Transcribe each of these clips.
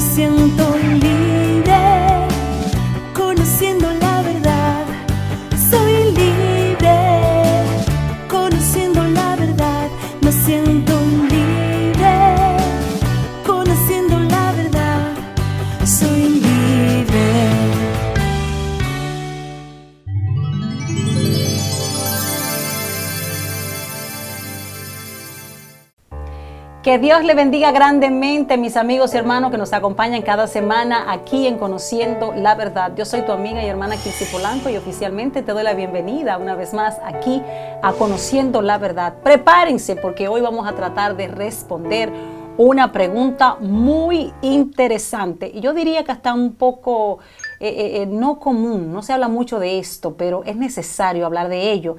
siento libre, conociendo la verdad. Soy libre, conociendo la verdad. Me siento libre, conociendo la verdad. Soy libre. Que Dios le bendiga grandemente, mis amigos y hermanos que nos acompañan cada semana aquí en Conociendo la Verdad. Yo soy tu amiga y hermana Kilsi Polanco y oficialmente te doy la bienvenida una vez más aquí a Conociendo la Verdad. Prepárense porque hoy vamos a tratar de responder una pregunta muy interesante y yo diría que hasta un poco no común, no se habla mucho de esto, pero es necesario hablar de ello.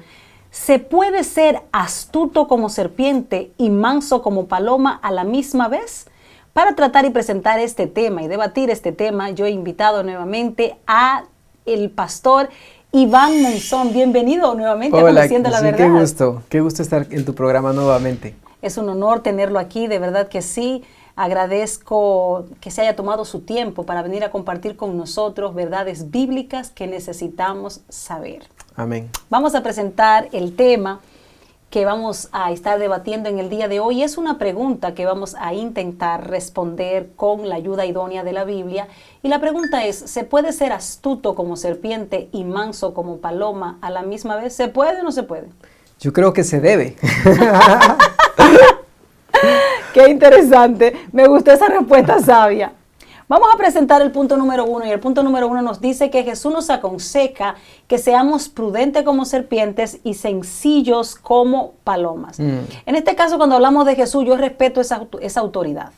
¿Se puede ser astuto como serpiente y manso como paloma a la misma vez? Para tratar y presentar este tema y debatir este tema, yo he invitado nuevamente a el pastor Iván Monzón. Bienvenido nuevamente a Conociendo la Verdad. Qué gusto estar en tu programa nuevamente. Es un honor tenerlo aquí, de verdad que sí. Agradezco que se haya tomado su tiempo para venir a compartir con nosotros verdades bíblicas que necesitamos saber. Amén. Vamos a presentar el tema que vamos a estar debatiendo en el día de hoy. Es una pregunta que vamos a intentar responder con la ayuda idónea de la Biblia. Y la pregunta es, ¿se puede ser astuto como serpiente y manso como paloma a la misma vez? ¿Se puede o no se puede? Yo creo que se debe. Qué interesante. Me gustó esa respuesta sabia. Vamos a presentar el punto número 1 y el punto número 1 nos dice que Jesús nos aconseja que seamos prudentes como serpientes y sencillos como palomas. En este caso, cuando hablamos de Jesús, yo respeto esa autoridad.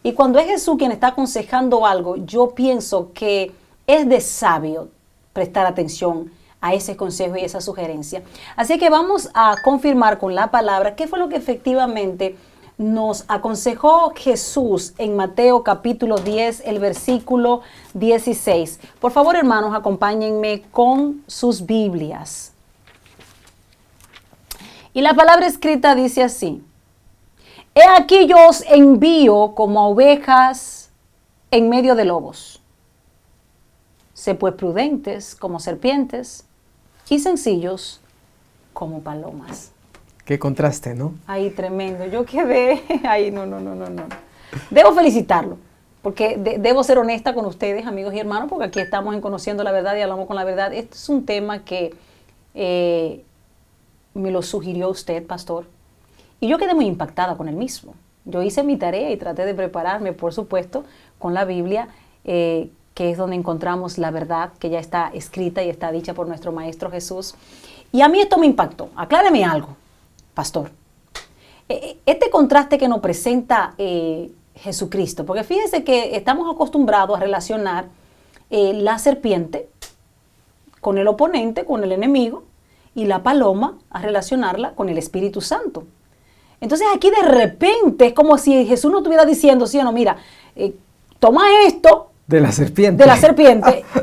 Y cuando es Jesús quien está aconsejando algo, yo pienso que es de sabio prestar atención a ese consejo y esa sugerencia. Así que vamos a confirmar con la palabra qué fue lo que efectivamente nos aconsejó Jesús en Mateo capítulo 10, el versículo 16. Por favor, hermanos, acompáñenme con sus Biblias. Y la palabra escrita dice así: He aquí yo os envío como a ovejas en medio de lobos. Sé pues prudentes como serpientes y sencillos como palomas. Qué contraste, ¿no? Ay, tremendo. Yo quedé, ay, no. Debo felicitarlo, porque debo ser honesta con ustedes, amigos y hermanos, porque aquí estamos en Conociendo la Verdad y hablamos con la verdad. Este es un tema que me lo sugirió usted, pastor, y yo quedé muy impactada con el mismo. Yo hice mi tarea y traté de prepararme, por supuesto, con la Biblia, que es donde encontramos la verdad, que ya está escrita y está dicha por nuestro Maestro Jesús. Y a mí esto me impactó. Acláreme algo, pastor. Este contraste que nos presenta Jesucristo, porque fíjense que estamos acostumbrados a relacionar la serpiente con el oponente, con el enemigo, y la paloma a relacionarla con el Espíritu Santo. Entonces aquí de repente es como si Jesús nos estuviera diciendo, sí o no, mira, toma esto de la serpiente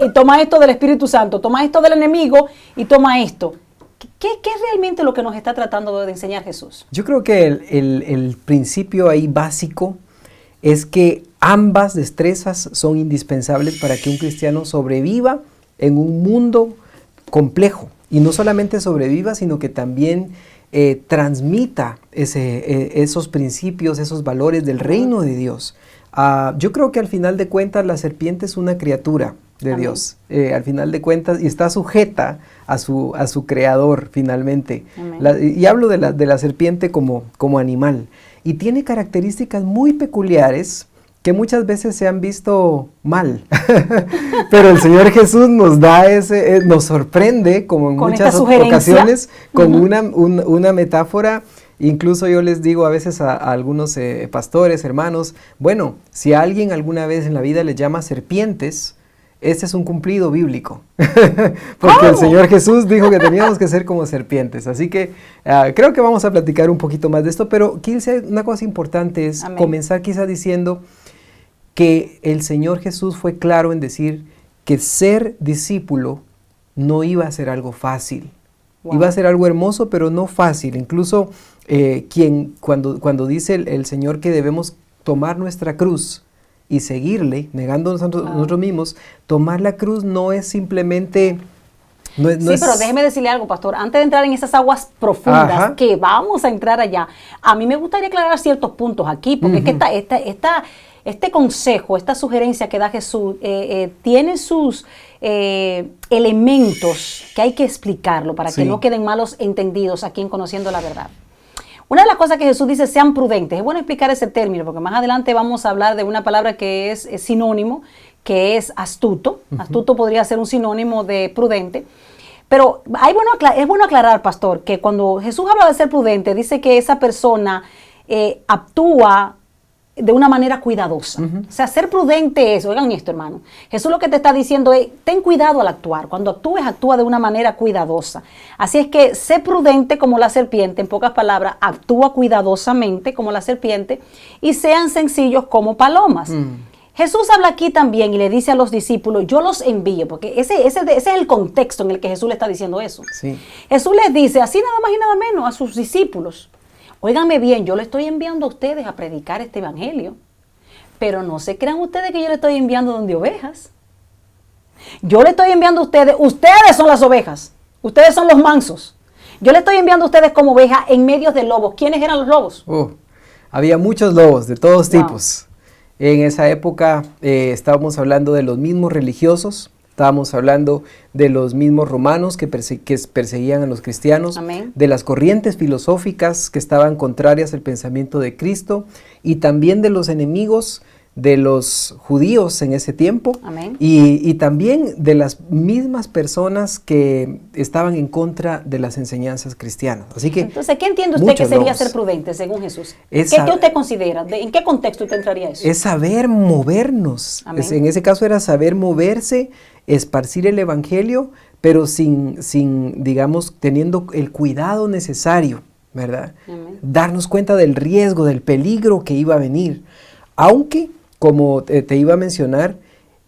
y toma esto del Espíritu Santo, toma esto del enemigo y toma esto. ¿Qué es realmente lo que nos está tratando de enseñar Jesús? Yo creo que el principio ahí básico es que ambas destrezas son indispensables para que un cristiano sobreviva en un mundo complejo. Y no solamente sobreviva, sino que también transmita esos principios, esos valores del reino de Dios. Yo creo que al final de cuentas la serpiente es una criatura de Amén. Dios, al final de cuentas, y está sujeta a su creador finalmente. Y hablo de la serpiente como animal, y tiene características muy peculiares que muchas veces se han visto mal, pero el Señor Jesús nos da nos sorprende, como en muchas ocasiones, con una metáfora. Incluso yo les digo a veces a algunos pastores, hermanos, bueno, si a alguien alguna vez en la vida les llama serpientes, este es un cumplido bíblico, porque el Señor Jesús dijo que teníamos que ser como serpientes. Así que creo que vamos a platicar un poquito más de esto, pero quizá una cosa importante es Amén. Comenzar quizá diciendo que el Señor Jesús fue claro en decir que ser discípulo no iba a ser algo fácil. Wow. Iba a ser algo hermoso, pero no fácil. Incluso cuando dice el Señor que debemos tomar nuestra cruz y seguirle, negándonos a nosotros mismos, tomar la cruz no es simplemente... No Sí, pero déjeme decirle algo, pastor. Antes de entrar en esas aguas profundas, Ajá. que vamos a entrar allá, a mí me gustaría aclarar ciertos puntos aquí, porque es que este consejo, esta sugerencia que da Jesús, tiene sus elementos que hay que explicarlo para que Sí. no queden malos entendidos aquí en Conociendo la Verdad. Una de las cosas que Jesús dice, sean prudentes. Es bueno explicar ese término, porque más adelante vamos a hablar de una palabra que es sinónimo, que es astuto. Astuto podría ser un sinónimo de prudente. Pero es bueno aclarar, pastor, que cuando Jesús habla de ser prudente, dice que esa persona actúa de una manera cuidadosa. O sea, ser prudente es, oigan esto, hermano, Jesús lo que te está diciendo es, ten cuidado al actuar. Cuando actúes, actúa de una manera cuidadosa. Así es que sé prudente como la serpiente, en pocas palabras, actúa cuidadosamente como la serpiente y sean sencillos como palomas. Jesús habla aquí también y le dice a los discípulos, yo los envío, porque ese es el contexto en el que Jesús le está diciendo eso. Sí. Jesús les dice, así nada más y nada menos, a sus discípulos, óiganme bien, yo le estoy enviando a ustedes a predicar este evangelio, pero no se crean ustedes que yo le estoy enviando donde ovejas. Yo le estoy enviando a ustedes son las ovejas, ustedes son los mansos. Yo le estoy enviando a ustedes como ovejas en medio de lobos. ¿Quiénes eran los lobos? Había muchos lobos de todos Wow. tipos. En esa época estábamos hablando de los mismos religiosos, estábamos hablando de los mismos romanos que perseguían a los cristianos, Amén. de las corrientes filosóficas que estaban contrarias al pensamiento de Cristo y también de los enemigos de los judíos en ese tiempo. Amén. Y también de las mismas personas que estaban en contra de las enseñanzas cristianas. Así que Entonces, ¿qué entiende usted que muchos sería lobos. ser prudente según Jesús? ¿Qué Es sab- usted considera? ¿En qué contexto usted entraría eso? Es saber movernos. Amén. En ese caso era saber moverse, esparcir el evangelio, pero sin, digamos, teniendo el cuidado necesario, ¿verdad? Amén. Darnos cuenta del riesgo, del peligro que iba a venir. Aunque, como te iba a mencionar,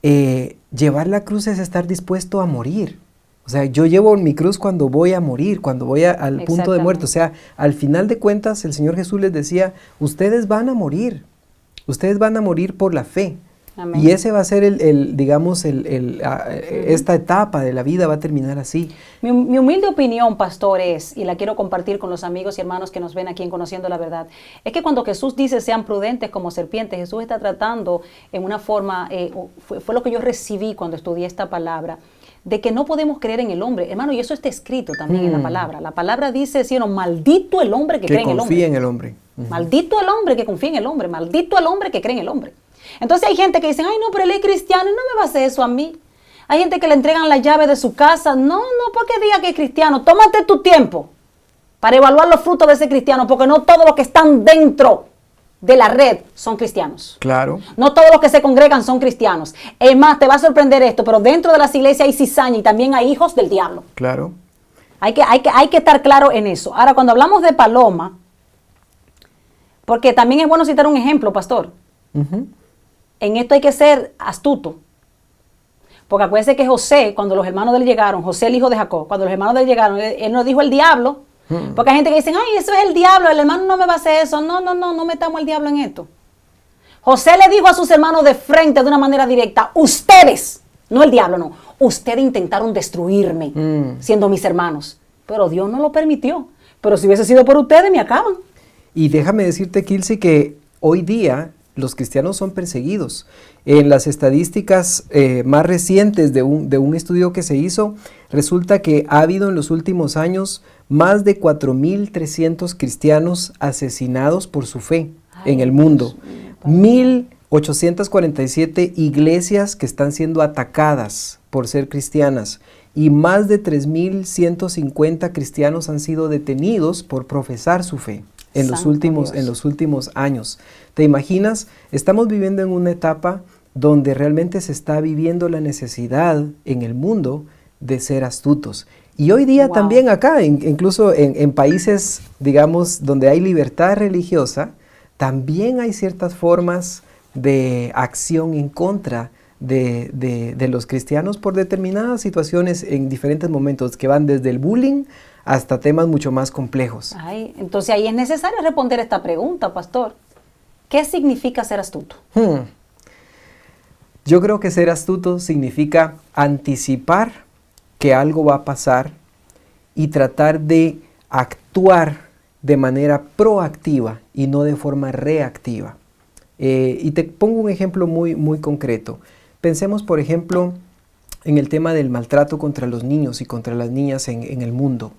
llevar la cruz es estar dispuesto a morir. O sea, yo llevo mi cruz cuando voy a morir, cuando voy al punto de muerte. O sea, al final de cuentas, el Señor Jesús les decía, ustedes van a morir por la fe. Amén. Y ese va a ser esta etapa de la vida va a terminar así. Mi humilde opinión, pastor, es, y la quiero compartir con los amigos y hermanos que nos ven aquí en Conociendo la Verdad, es que cuando Jesús dice sean prudentes como serpientes, Jesús está tratando en una forma, fue lo que yo recibí cuando estudié esta palabra, de que no podemos creer en el hombre. Hermano, y eso está escrito también en la palabra. La palabra dice, ¿sí o no? Maldito el hombre que cree en el hombre. confía en el hombre. Maldito el hombre que confía en el hombre. Maldito el hombre que cree en el hombre. Entonces hay gente que dice, ay no, pero él es cristiano y no me va a hacer eso a mí. Hay gente que le entregan la llave de su casa. No, porque diga que es cristiano. Tómate tu tiempo para evaluar los frutos de ese cristiano, porque no todos los que están dentro de la red son cristianos. Claro. No todos los que se congregan son cristianos. Es más, te va a sorprender esto, pero dentro de las iglesias hay cizaña y también hay hijos del diablo. Claro. Hay que estar claro en eso. Ahora, cuando hablamos de paloma, porque también es bueno citar un ejemplo, pastor. Ujú. En esto hay que ser astuto. Porque acuérdense que José, cuando los hermanos de él llegaron, José el hijo de Jacob, cuando los hermanos de él llegaron, él nos dijo el diablo. Porque hay gente que dice, ay, eso es el diablo, el hermano no me va a hacer eso. No metamos al diablo en esto. José le dijo a sus hermanos de frente, de una manera directa, ustedes, no el diablo, no, ustedes intentaron destruirme, siendo mis hermanos. Pero Dios no lo permitió. Pero si hubiese sido por ustedes, me acaban. Y déjame decirte, Kilsi, que hoy día los cristianos son perseguidos. En las estadísticas más recientes de un estudio que se hizo, resulta que ha habido en los últimos años más de 4.300 cristianos asesinados por su fe en el mundo. 1.847 iglesias que están siendo atacadas por ser cristianas y más de 3.150 cristianos han sido detenidos por profesar su fe en los últimos años. ¿Te imaginas? Estamos viviendo en una etapa donde realmente se está viviendo la necesidad en el mundo de ser astutos. Y hoy día también acá, incluso en países, digamos, donde hay libertad religiosa, también hay ciertas formas de acción en contra de los cristianos por determinadas situaciones en diferentes momentos que van desde el bullying hasta temas mucho más complejos. Ay, entonces ahí es necesario responder esta pregunta, pastor. ¿Qué significa ser astuto? Yo creo que ser astuto significa anticipar que algo va a pasar y tratar de actuar de manera proactiva y no de forma reactiva. Y te pongo un ejemplo muy, muy concreto. Pensemos, por ejemplo, en el tema del maltrato contra los niños y contra las niñas en el mundo.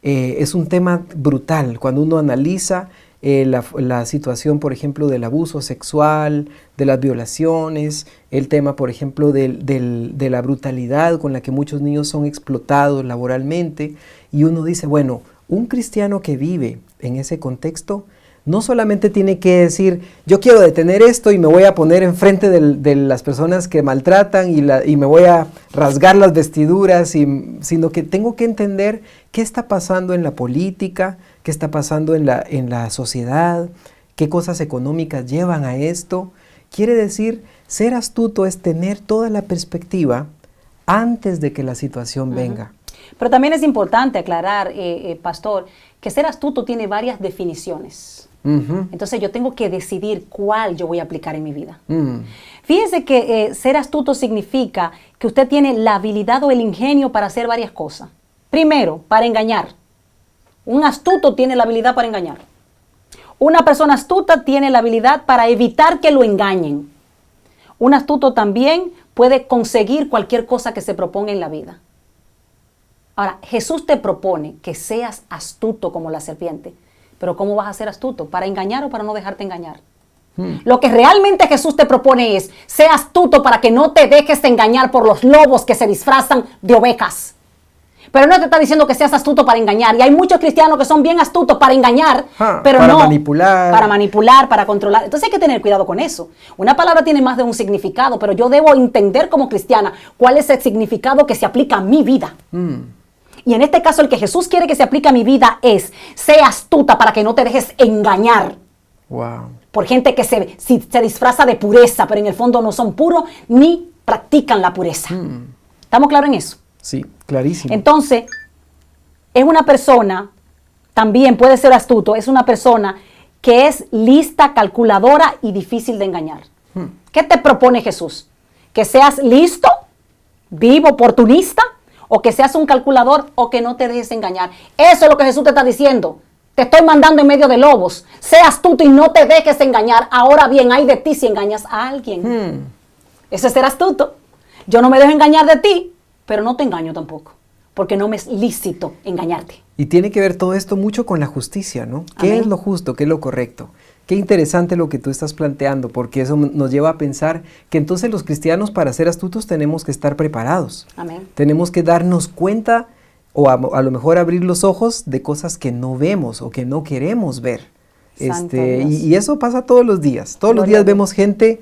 Es un tema brutal cuando uno analiza la situación, por ejemplo, del abuso sexual, de las violaciones, el tema, por ejemplo, de la brutalidad con la que muchos niños son explotados laboralmente, y uno dice, bueno, un cristiano que vive en ese contexto no solamente tiene que decir, yo quiero detener esto y me voy a poner enfrente de las personas que maltratan y me voy a rasgar las vestiduras, sino que tengo que entender qué está pasando en la política, qué está pasando en la sociedad, qué cosas económicas llevan a esto. Quiere decir, ser astuto es tener toda la perspectiva antes de que la situación venga. Pero también es importante aclarar, pastor, que ser astuto tiene varias definiciones. Entonces yo tengo que decidir cuál yo voy a aplicar en mi vida. Fíjese que ser astuto significa que usted tiene la habilidad o el ingenio para hacer varias cosas. Primero, para engañar. Un astuto tiene la habilidad para engañar. Una persona astuta tiene la habilidad para evitar que lo engañen. Un astuto también puede conseguir cualquier cosa que se proponga en la vida. Ahora, Jesús te propone que seas astuto como la serpiente. Pero ¿cómo vas a ser astuto? ¿Para engañar o para no dejarte engañar? Lo que realmente Jesús te propone es, sé astuto para que no te dejes engañar por los lobos que se disfrazan de ovejas. Pero no te está diciendo que seas astuto para engañar. Y hay muchos cristianos que son bien astutos para engañar, pero para no manipular. Para manipular, para controlar. Entonces hay que tener cuidado con eso. Una palabra tiene más de un significado, pero yo debo entender como cristiana cuál es el significado que se aplica a mi vida. Y en este caso el que Jesús quiere que se aplique a mi vida es, sé astuta para que no te dejes engañar. Wow. Por gente que se disfraza de pureza, pero en el fondo no son puros ni practican la pureza. ¿Estamos claros en eso? Sí, clarísimo. Entonces, es una persona, también puede ser astuto, es una persona que es lista, calculadora y difícil de engañar. ¿Qué te propone Jesús? ¿Que seas listo, vivo, oportunista? ¿O que seas un calculador o que no te dejes engañar? Eso es lo que Jesús te está diciendo. Te estoy mandando en medio de lobos. Sé astuto y no te dejes engañar. Ahora bien, hay de ti si engañas a alguien. Eso es ser astuto. Yo no me dejo engañar de ti, pero no te engaño tampoco, porque no me es lícito engañarte. Y tiene que ver todo esto mucho con la justicia, ¿no? ¿Qué Amén. es lo justo? ¿Qué es lo correcto? Qué interesante lo que tú estás planteando, porque eso nos lleva a pensar que entonces los cristianos, para ser astutos, tenemos que estar preparados. Amén. Tenemos que darnos cuenta o a lo mejor abrir los ojos de cosas que no vemos o que no queremos ver. Santo Dios. Y eso pasa todos los días. Todos los Gloria a días Dios. vemos gente,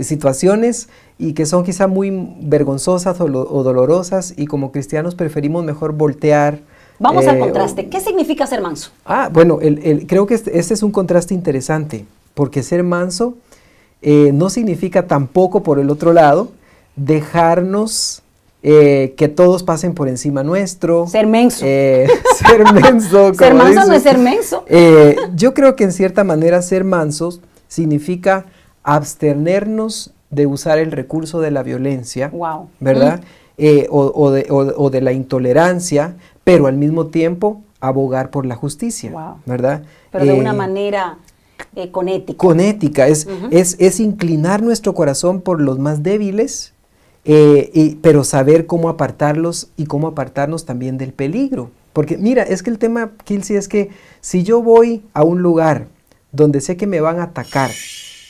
situaciones y que son quizá muy vergonzosas o dolorosas, y como cristianos preferimos mejor voltear. Vamos al contraste. ¿Qué significa ser manso? Bueno, creo que este es un contraste interesante, porque ser manso no significa tampoco, por el otro lado, dejarnos que todos pasen por encima nuestro. Ser menso. Ser menso. Ser como manso no dices. es ser menso. Yo creo que en cierta manera ser mansos significa abstenernos de usar el recurso de la violencia, Wow. ¿verdad? O de la intolerancia, pero al mismo tiempo abogar por la justicia, Wow. ¿verdad? Pero de una manera con ética. Con ética, es inclinar nuestro corazón por los más débiles, pero saber cómo apartarlos y cómo apartarnos también del peligro. Porque mira, es que el tema, Kilsi, es que si yo voy a un lugar donde sé que me van a atacar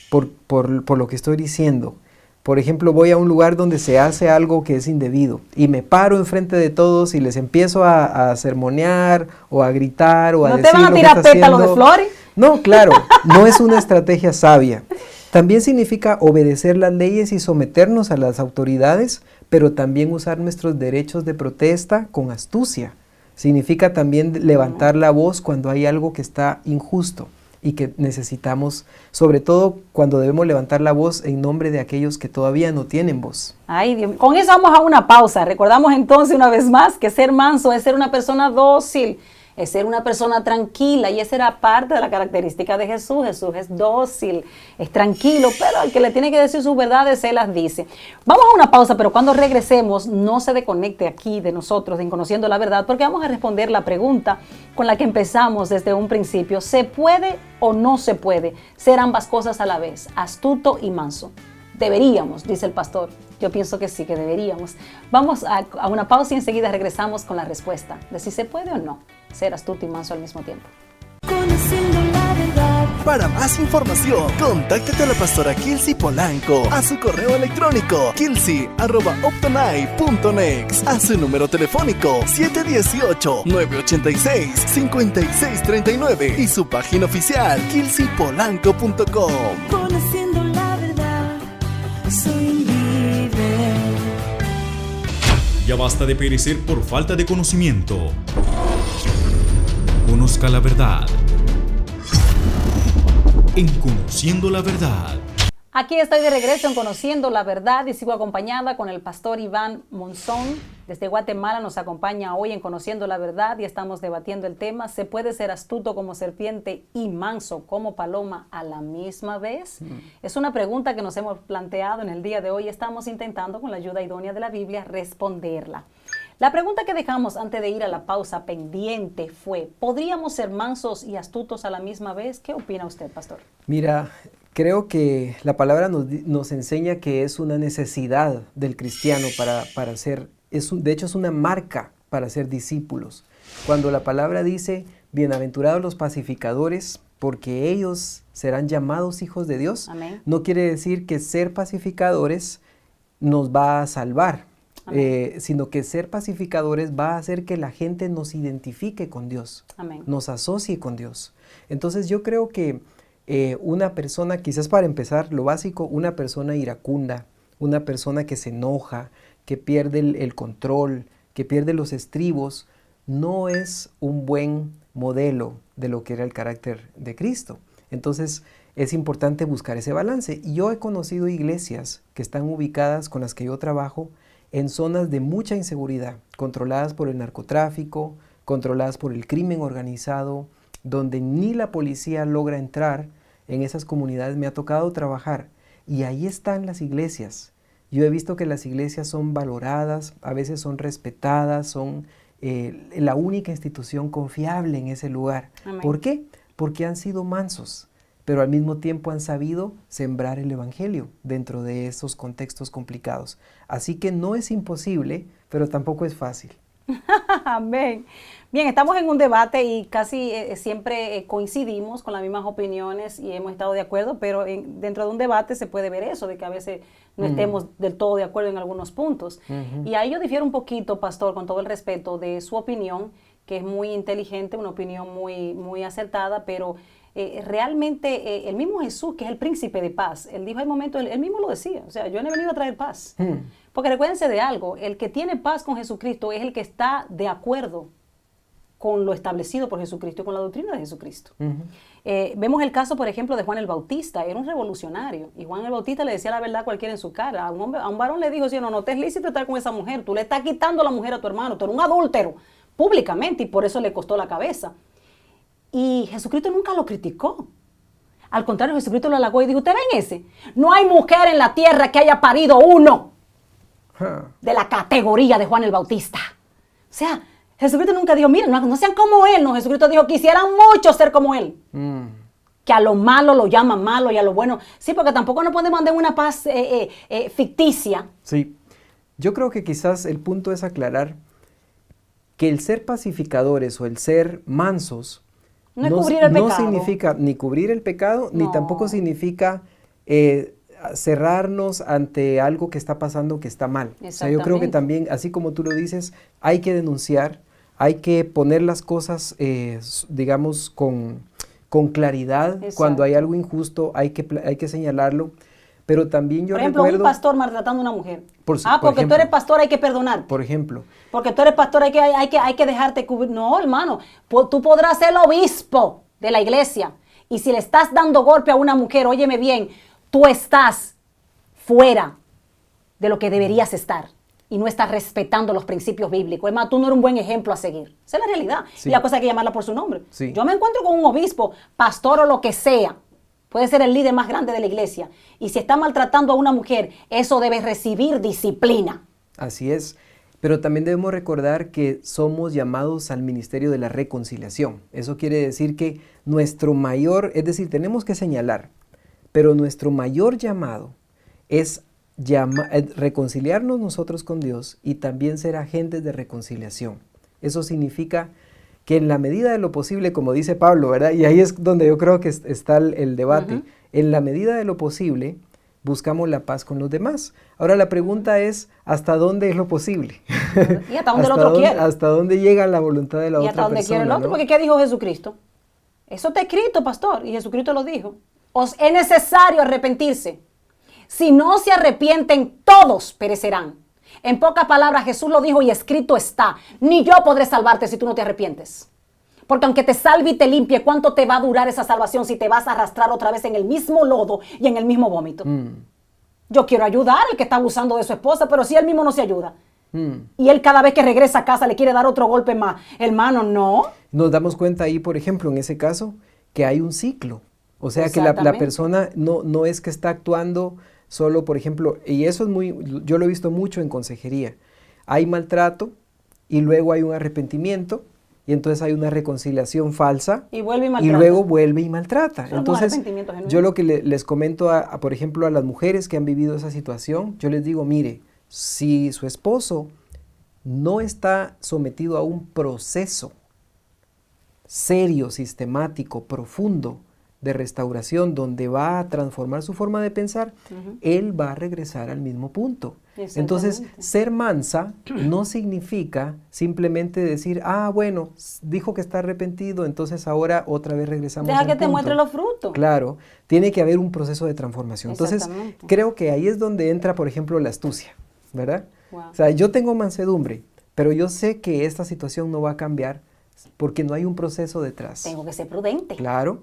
por lo que estoy diciendo, por ejemplo, voy a un lugar donde se hace algo que es indebido y me paro enfrente de todos y les empiezo a sermonear o a gritar o a decir ¿No te van a lo que tirar está pétalos de haciendo. flores? No, claro, no es una estrategia sabia. También significa obedecer las leyes y someternos a las autoridades, pero también usar nuestros derechos de protesta con astucia. Significa también levantar la voz cuando hay algo que está injusto y que necesitamos, sobre todo cuando debemos levantar la voz en nombre de aquellos que todavía no tienen voz. Ay, Dios mío. Con eso vamos a una pausa. Recordamos entonces una vez más que ser manso es ser una persona dócil, es ser una persona tranquila, y esa era parte de la característica de Jesús. Jesús es dócil, es tranquilo, pero el que le tiene que decir sus verdades, se las dice. Vamos a una pausa, pero cuando regresemos, no se desconecte aquí de nosotros, en Conociendo la Verdad, porque vamos a responder la pregunta con la que empezamos desde un principio. ¿Se puede o no se puede ser ambas cosas a la vez, astuto y manso? Deberíamos, dice el pastor. Yo pienso que sí, que deberíamos. Vamos a una pausa y enseguida regresamos con la respuesta de si se puede o no ser astuto y manso al mismo tiempo. Conociendo la verdad. Para más información, contáctate a la pastora Kilsi Polanco a su correo electrónico kilsi@optonai.nex, a su número telefónico 718-986-5639 y su página oficial kilsipolanco.com. Conociendo la verdad, soy libre. Ya basta de perecer por falta de conocimiento. Conozca la verdad. En Conociendo la Verdad. Aquí estoy de regreso en Conociendo la Verdad y sigo acompañada con el pastor Iván Monzón. Desde Guatemala nos acompaña hoy en Conociendo la Verdad y estamos debatiendo el tema: ¿se puede ser astuto como serpiente y manso como paloma a la misma vez? Es una pregunta que nos hemos planteado en el día de hoy y estamos intentando, con la ayuda idónea de la Biblia, responderla. La pregunta que dejamos antes de ir a la pausa pendiente fue: ¿podríamos ser mansos y astutos a la misma vez? ¿Qué opina usted, pastor? Mira, creo que la palabra nos enseña que es una necesidad del cristiano para ser, de hecho es una marca para ser discípulos. Cuando la palabra dice, bienaventurados los pacificadores, porque ellos serán llamados hijos de Dios, Amén. No quiere decir que ser pacificadores nos va a salvar, sino que ser pacificadores va a hacer que la gente nos identifique con Dios, Amén. nos asocie con Dios. Entonces yo creo que una persona, quizás para empezar, lo básico, una persona iracunda, una persona que se enoja, que pierde el control, que pierde los estribos, no es un buen modelo de lo que era el carácter de Cristo. Entonces es importante buscar ese balance. Y yo he conocido iglesias que están ubicadas, con las que yo trabajo, en zonas de mucha inseguridad, controladas por el narcotráfico, controladas por el crimen organizado, donde ni la policía logra entrar. En esas comunidades me ha tocado trabajar y ahí están las iglesias. Yo he visto que las iglesias son valoradas, a veces son respetadas, son la única institución confiable en ese lugar. Amén. ¿Por qué? Porque han sido mansos, pero al mismo tiempo han sabido sembrar el evangelio dentro de esos contextos complicados. Así que no es imposible, pero tampoco es fácil. Amén. Bien, estamos en un debate y casi siempre coincidimos con las mismas opiniones y hemos estado de acuerdo, pero dentro de un debate se puede ver eso, de que a veces no estemos del todo de acuerdo en algunos puntos. Y ahí yo difiero un poquito, pastor, con todo el respeto de su opinión, que es muy inteligente, una opinión muy, muy acertada, pero realmente el mismo Jesús, que es el príncipe de paz, él dijo, hay momentos, él mismo lo decía, o sea, yo no he venido a traer paz. Porque recuérdense de algo, el que tiene paz con Jesucristo es el que está de acuerdo con lo establecido por Jesucristo y con la doctrina de Jesucristo. Vemos el caso, por ejemplo, de Juan el Bautista. Era un revolucionario y Juan el Bautista le decía la verdad a cualquiera en su cara. A un varón le dijo, si no te es lícito estar con esa mujer, tú le estás quitando la mujer a tu hermano, tú eres un adúltero, públicamente, y por eso le costó la cabeza. Y Jesucristo nunca lo criticó. Al contrario, Jesucristo lo halagó y dijo, ¿usted ven ese? No hay mujer en la tierra que haya parido uno de la categoría de Juan el Bautista. O sea, Jesucristo nunca dijo, miren, no sean como él. No, Jesucristo dijo, quisieran mucho ser como él. Que a lo malo lo llaman malo y a lo bueno. Sí, porque tampoco nos podemos mandar una paz ficticia. Sí, yo creo que quizás el punto es aclarar que el ser pacificadores o el ser mansos no es cubrir el pecado. No significa ni cubrir el pecado, ni tampoco significa cerrarnos ante algo que está pasando que está mal. O sea, yo creo que también, así como tú lo dices, hay que denunciar, hay que poner las cosas, digamos, con claridad. Exacto. Cuando hay algo injusto, hay que señalarlo. Pero también yo recuerdo... Por ejemplo, un pastor maltratando a una mujer. Porque ejemplo, tú eres pastor, hay que perdonar. Por ejemplo. Porque tú eres pastor, hay que dejarte cubrir. No, hermano, tú podrás ser el obispo de la iglesia. Y si le estás dando golpe a una mujer, óyeme bien, tú estás fuera de lo que deberías estar. y no estás respetando los principios bíblicos. Es más, tú no eres un buen ejemplo a seguir. Esa es la realidad. Sí. Y la cosa hay que llamarla por su nombre. Sí. Yo me encuentro con un obispo, pastor o lo que sea. Puede ser el líder más grande de la iglesia. Y si está maltratando a una mujer, eso debe recibir disciplina. Así es. Pero también debemos recordar que somos llamados al ministerio de la reconciliación. Eso quiere decir que nuestro mayor, es decir, tenemos que señalar, pero nuestro mayor llamado es reconciliarnos nosotros con Dios y también ser agentes de reconciliación. Eso significa que en la medida de lo posible, como dice Pablo, ¿verdad? Y ahí es donde yo creo que está el debate. En la medida de lo posible, buscamos la paz con los demás. Ahora la pregunta es, ¿hasta dónde es lo posible? Y hasta dónde el otro quiere. ¿Hasta dónde llega la voluntad de la Y otra hasta dónde persona? quiere el otro, ¿no? porque ¿qué dijo Jesucristo? Eso está escrito, pastor, y Jesucristo lo dijo. Os es necesario arrepentirse. Si no se arrepienten, todos perecerán. En pocas palabras, Jesús lo dijo y escrito está. Ni yo podré salvarte si tú no te arrepientes. Porque aunque te salve y te limpie, ¿cuánto te va a durar esa salvación si te vas a arrastrar otra vez en el mismo lodo y en el mismo vómito? Yo quiero ayudar al que está abusando de su esposa, pero si él mismo no se ayuda. Y él cada vez que regresa a casa le quiere dar otro golpe más. Hermano, no. Nos damos cuenta ahí, por ejemplo, en ese caso, que hay un ciclo. O sea, que la Exactamente. persona no es que está actuando solo, por ejemplo, y eso es yo lo he visto mucho en consejería. Hay maltrato y luego hay un arrepentimiento y entonces hay una reconciliación falsa Y vuelve y y maltrata. luego vuelve y maltrata. Eso no es Entonces, arrepentimiento genuino. yo lo que les comento, por ejemplo, a las mujeres que han vivido esa situación, yo les digo, mire, si su esposo no está sometido a un proceso serio, sistemático, profundo de restauración, donde va a transformar su forma de pensar, él va a regresar al mismo punto. Entonces, ser mansa no significa simplemente decir, bueno, dijo que está arrepentido, entonces ahora otra vez regresamos Deja al que te punto. muestre los frutos. Claro, tiene que haber un proceso de transformación. Entonces, Exactamente. creo que ahí es donde entra, por ejemplo, la astucia, ¿verdad? Wow. O sea, yo tengo mansedumbre, pero yo sé que esta situación no va a cambiar porque no hay un proceso detrás. Tengo que ser prudente. Claro,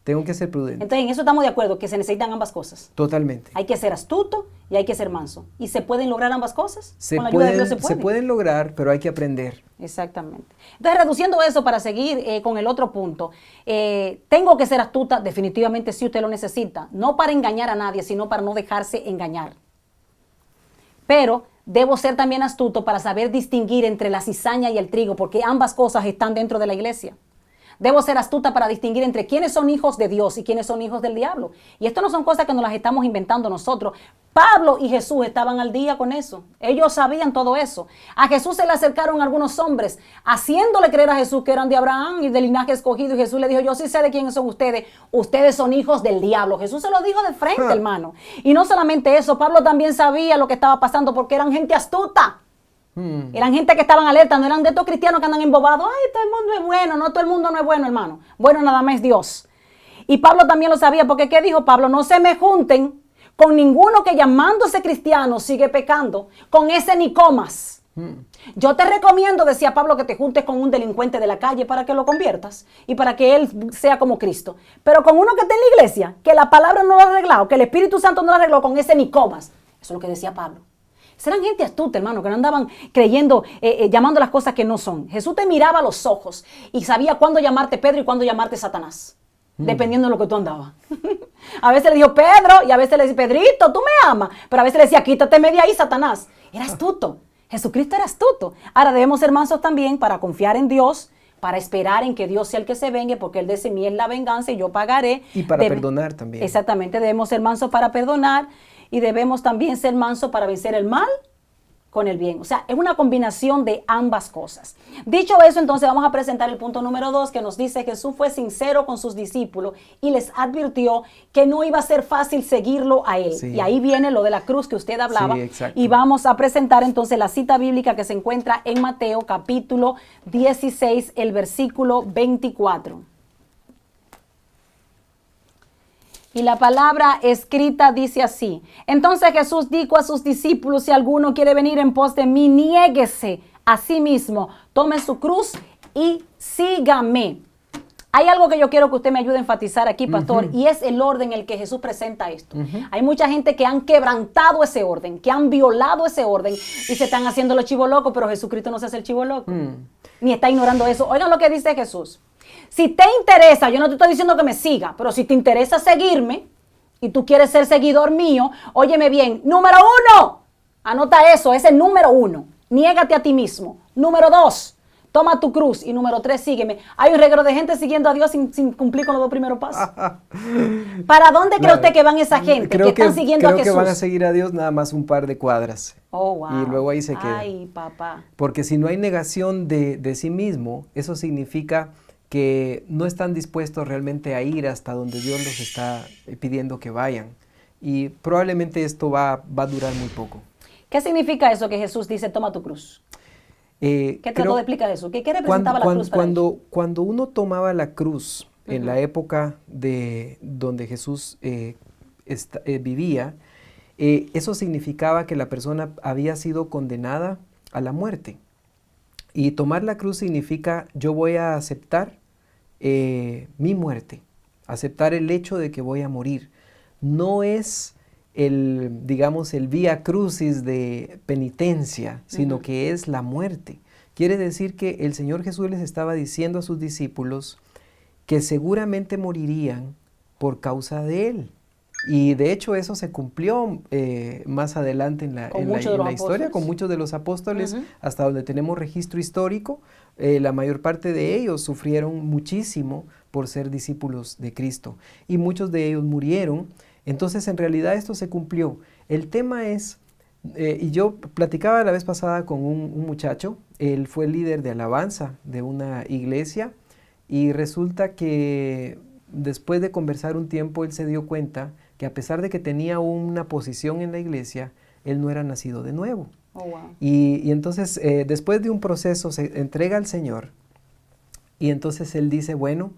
tengo que ser prudente. Entonces, en eso estamos de acuerdo, que se necesitan ambas cosas. Totalmente. Hay que ser astuto y hay que ser manso. ¿Y se pueden lograr ambas cosas? Con la ayuda de Dios se puede. se pueden lograr, pero hay que aprender. Exactamente. Entonces, reduciendo eso para seguir con el otro punto, tengo que ser astuta, definitivamente si usted lo necesita, no para engañar a nadie, sino para no dejarse engañar. Pero debo ser también astuto para saber distinguir entre la cizaña y el trigo, porque ambas cosas están dentro de la iglesia. Debo ser astuta para distinguir entre quiénes son hijos de Dios y quiénes son hijos del diablo. Y esto no son cosas que nos las estamos inventando nosotros. Pablo y Jesús estaban al día con eso. Ellos sabían todo eso. A Jesús se le acercaron algunos hombres haciéndole creer a Jesús que eran de Abraham y del linaje escogido. Y Jesús le dijo, yo sí sé de quiénes son ustedes. Ustedes son hijos del diablo. Jesús se lo dijo de frente, hermano. Y no solamente eso, Pablo también sabía lo que estaba pasando porque eran gente astuta. Eran gente que estaban alerta, no eran de estos cristianos que andan embobados. Ay, todo el mundo es bueno. No, todo el mundo no es bueno, hermano. Bueno, nada más es Dios. Y Pablo también lo sabía, porque ¿qué dijo Pablo? No se me junten con ninguno que llamándose cristiano sigue pecando. Con ese ni comas. Yo te recomiendo, decía Pablo, que te juntes con un delincuente de la calle para que lo conviertas y para que él sea como Cristo. Pero con uno que está en la iglesia, que la palabra no lo ha arreglado, que el Espíritu Santo no lo arregló, con ese ni comas. Eso es lo que decía Pablo. Eran gente astuta, hermano, que no andaban creyendo, llamando las cosas que no son. Jesús te miraba a los ojos y sabía cuándo llamarte Pedro y cuándo llamarte Satanás, dependiendo de lo que tú andabas. A veces le dijo Pedro y a veces le decía, Pedrito, tú me amas. Pero a veces le decía, quítate de ahí, Satanás. Era astuto. Jesucristo era astuto. Ahora debemos ser mansos también para confiar en Dios, para esperar en que Dios sea el que se vengue, porque Él dice, mí es la venganza y yo pagaré. Y para perdonar también. Exactamente, debemos ser mansos para perdonar. Y debemos también ser mansos para vencer el mal con el bien. O sea, es una combinación de ambas cosas. Dicho eso, entonces vamos a presentar el punto número 2, que nos dice Jesús fue sincero con sus discípulos y les advirtió que no iba a ser fácil seguirlo a él. Sí. Y ahí viene lo de la cruz que usted hablaba. Sí, exacto. Y vamos a presentar entonces la cita bíblica que se encuentra en Mateo capítulo 16, el versículo 24. Y la palabra escrita dice así. Entonces Jesús dijo a sus discípulos, si alguno quiere venir en pos de mí, niéguese a sí mismo, tome su cruz y sígame. Hay algo que yo quiero que usted me ayude a enfatizar aquí, pastor, y es el orden en el que Jesús presenta esto. Hay mucha gente que han quebrantado ese orden, que han violado ese orden y se están haciendo los chivos locos, pero Jesucristo no se hace el chivo loco, ni está ignorando eso. Oigan lo que dice Jesús. Si te interesa, yo no te estoy diciendo que me siga, pero si te interesa seguirme y tú quieres ser seguidor mío, óyeme bien, número 1, anota eso, ese es número 1, niégate a ti mismo. Número 2, toma tu cruz. Y número 3, sígueme. Hay un reguero de gente siguiendo a Dios sin cumplir con los 2 primeros pasos. ¿Para dónde cree usted que van esa gente que están siguiendo a Jesús? Creo que van a seguir a Dios nada más un par de cuadras. Oh, wow. Y luego ahí se queda. Ay, papá. Porque si no hay negación de sí mismo, eso significa que no están dispuestos realmente a ir hasta donde Dios los está pidiendo que vayan. Y probablemente esto va a durar muy poco. ¿Qué significa eso que Jesús dice, toma tu cruz? ¿Qué trató de explicar eso? ¿Qué representaba la cruz para ellos? Cuando uno tomaba la cruz en la época de donde Jesús vivía, eso significaba que la persona había sido condenada a la muerte. Y tomar la cruz significa yo voy a aceptar mi muerte, aceptar el hecho de que voy a morir. No es digamos, el vía crucis de penitencia, sino que es la muerte. Quiere decir que el Señor Jesús les estaba diciendo a sus discípulos que seguramente morirían por causa de Él. Y de hecho eso se cumplió más adelante en la historia con muchos de los apóstoles, hasta donde tenemos registro histórico. La mayor parte de ellos sufrieron muchísimo por ser discípulos de Cristo y muchos de ellos murieron. Entonces, en realidad esto se cumplió. El tema es, y yo platicaba la vez pasada con un muchacho, él fue líder de alabanza de una iglesia y resulta que después de conversar un tiempo, él se dio cuenta que a pesar de que tenía una posición en la iglesia, él no era nacido de nuevo. Oh, wow. Y entonces, después de un proceso, se entrega al Señor y entonces él dice, bueno,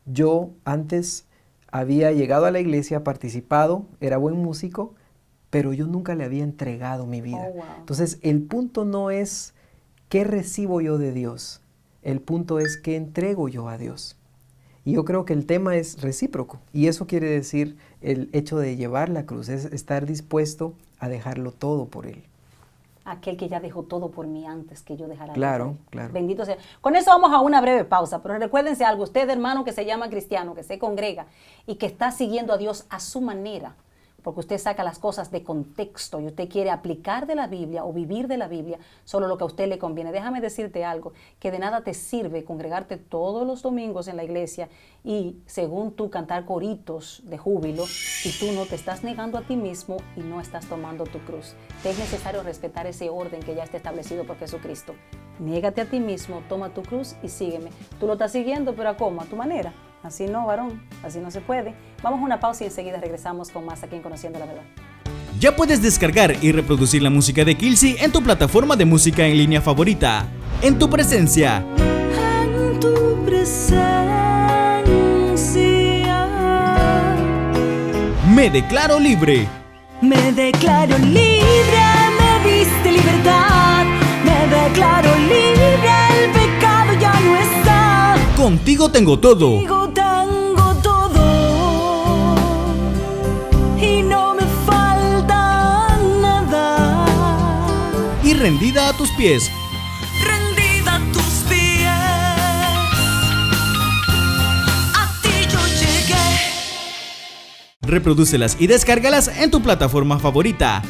yo antes había llegado a la iglesia, participado, era buen músico, pero yo nunca le había entregado mi vida. Oh, wow. Entonces, el punto no es qué recibo yo de Dios, el punto es qué entrego yo a Dios. Y yo creo que el tema es recíproco, y eso quiere decir el hecho de llevar la cruz, es estar dispuesto a dejarlo todo por Él. Aquel que ya dejó todo por mí antes que yo dejara Claro, todo. claro. Bendito sea. Con eso vamos a una breve pausa, pero recuérdense algo, usted hermano que se llama cristiano, que se congrega y que está siguiendo a Dios a su manera, porque usted saca las cosas de contexto y usted quiere aplicar de la Biblia o vivir de la Biblia solo lo que a usted le conviene. Déjame decirte algo, que de nada te sirve congregarte todos los domingos en la iglesia y según tú cantar coritos de júbilo si tú no te estás negando a ti mismo y no estás tomando tu cruz. Te es necesario respetar ese orden que ya está establecido por Jesucristo. Niégate a ti mismo, toma tu cruz y sígueme. Tú lo estás siguiendo, pero ¿a cómo? A tu manera. Así no, varón, así no se puede. Vamos a una pausa y enseguida regresamos con más aquí en Conociendo la Verdad. Ya puedes descargar y reproducir la música de Kilsi en tu plataforma de música en línea favorita. En tu presencia. En tu presencia. Me declaro libre. Me declaro libre, me diste libertad. Me declaro libre, el pecado ya no está. Contigo tengo todo. Contigo tengo todo y no me falta nada. Y rendida a tus pies. Rendida a tus pies, a ti yo llegué. Reprodúcelas y descárgalas en tu plataforma favorita.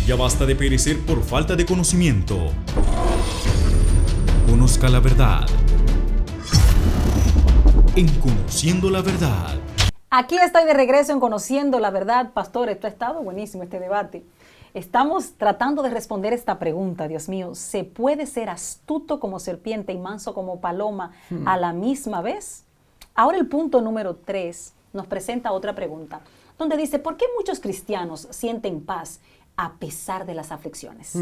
Ya basta de perecer por falta de conocimiento. Conozca la verdad. En Conociendo la Verdad. Aquí estoy de regreso en Conociendo la Verdad. Pastor, esto ha estado buenísimo este debate. Estamos tratando de responder esta pregunta, Dios mío. ¿Se puede ser astuto como serpiente y manso como paloma a la misma vez? Ahora el punto número 3 nos presenta otra pregunta, donde dice, ¿por qué muchos cristianos sienten paz a pesar de las aflicciones?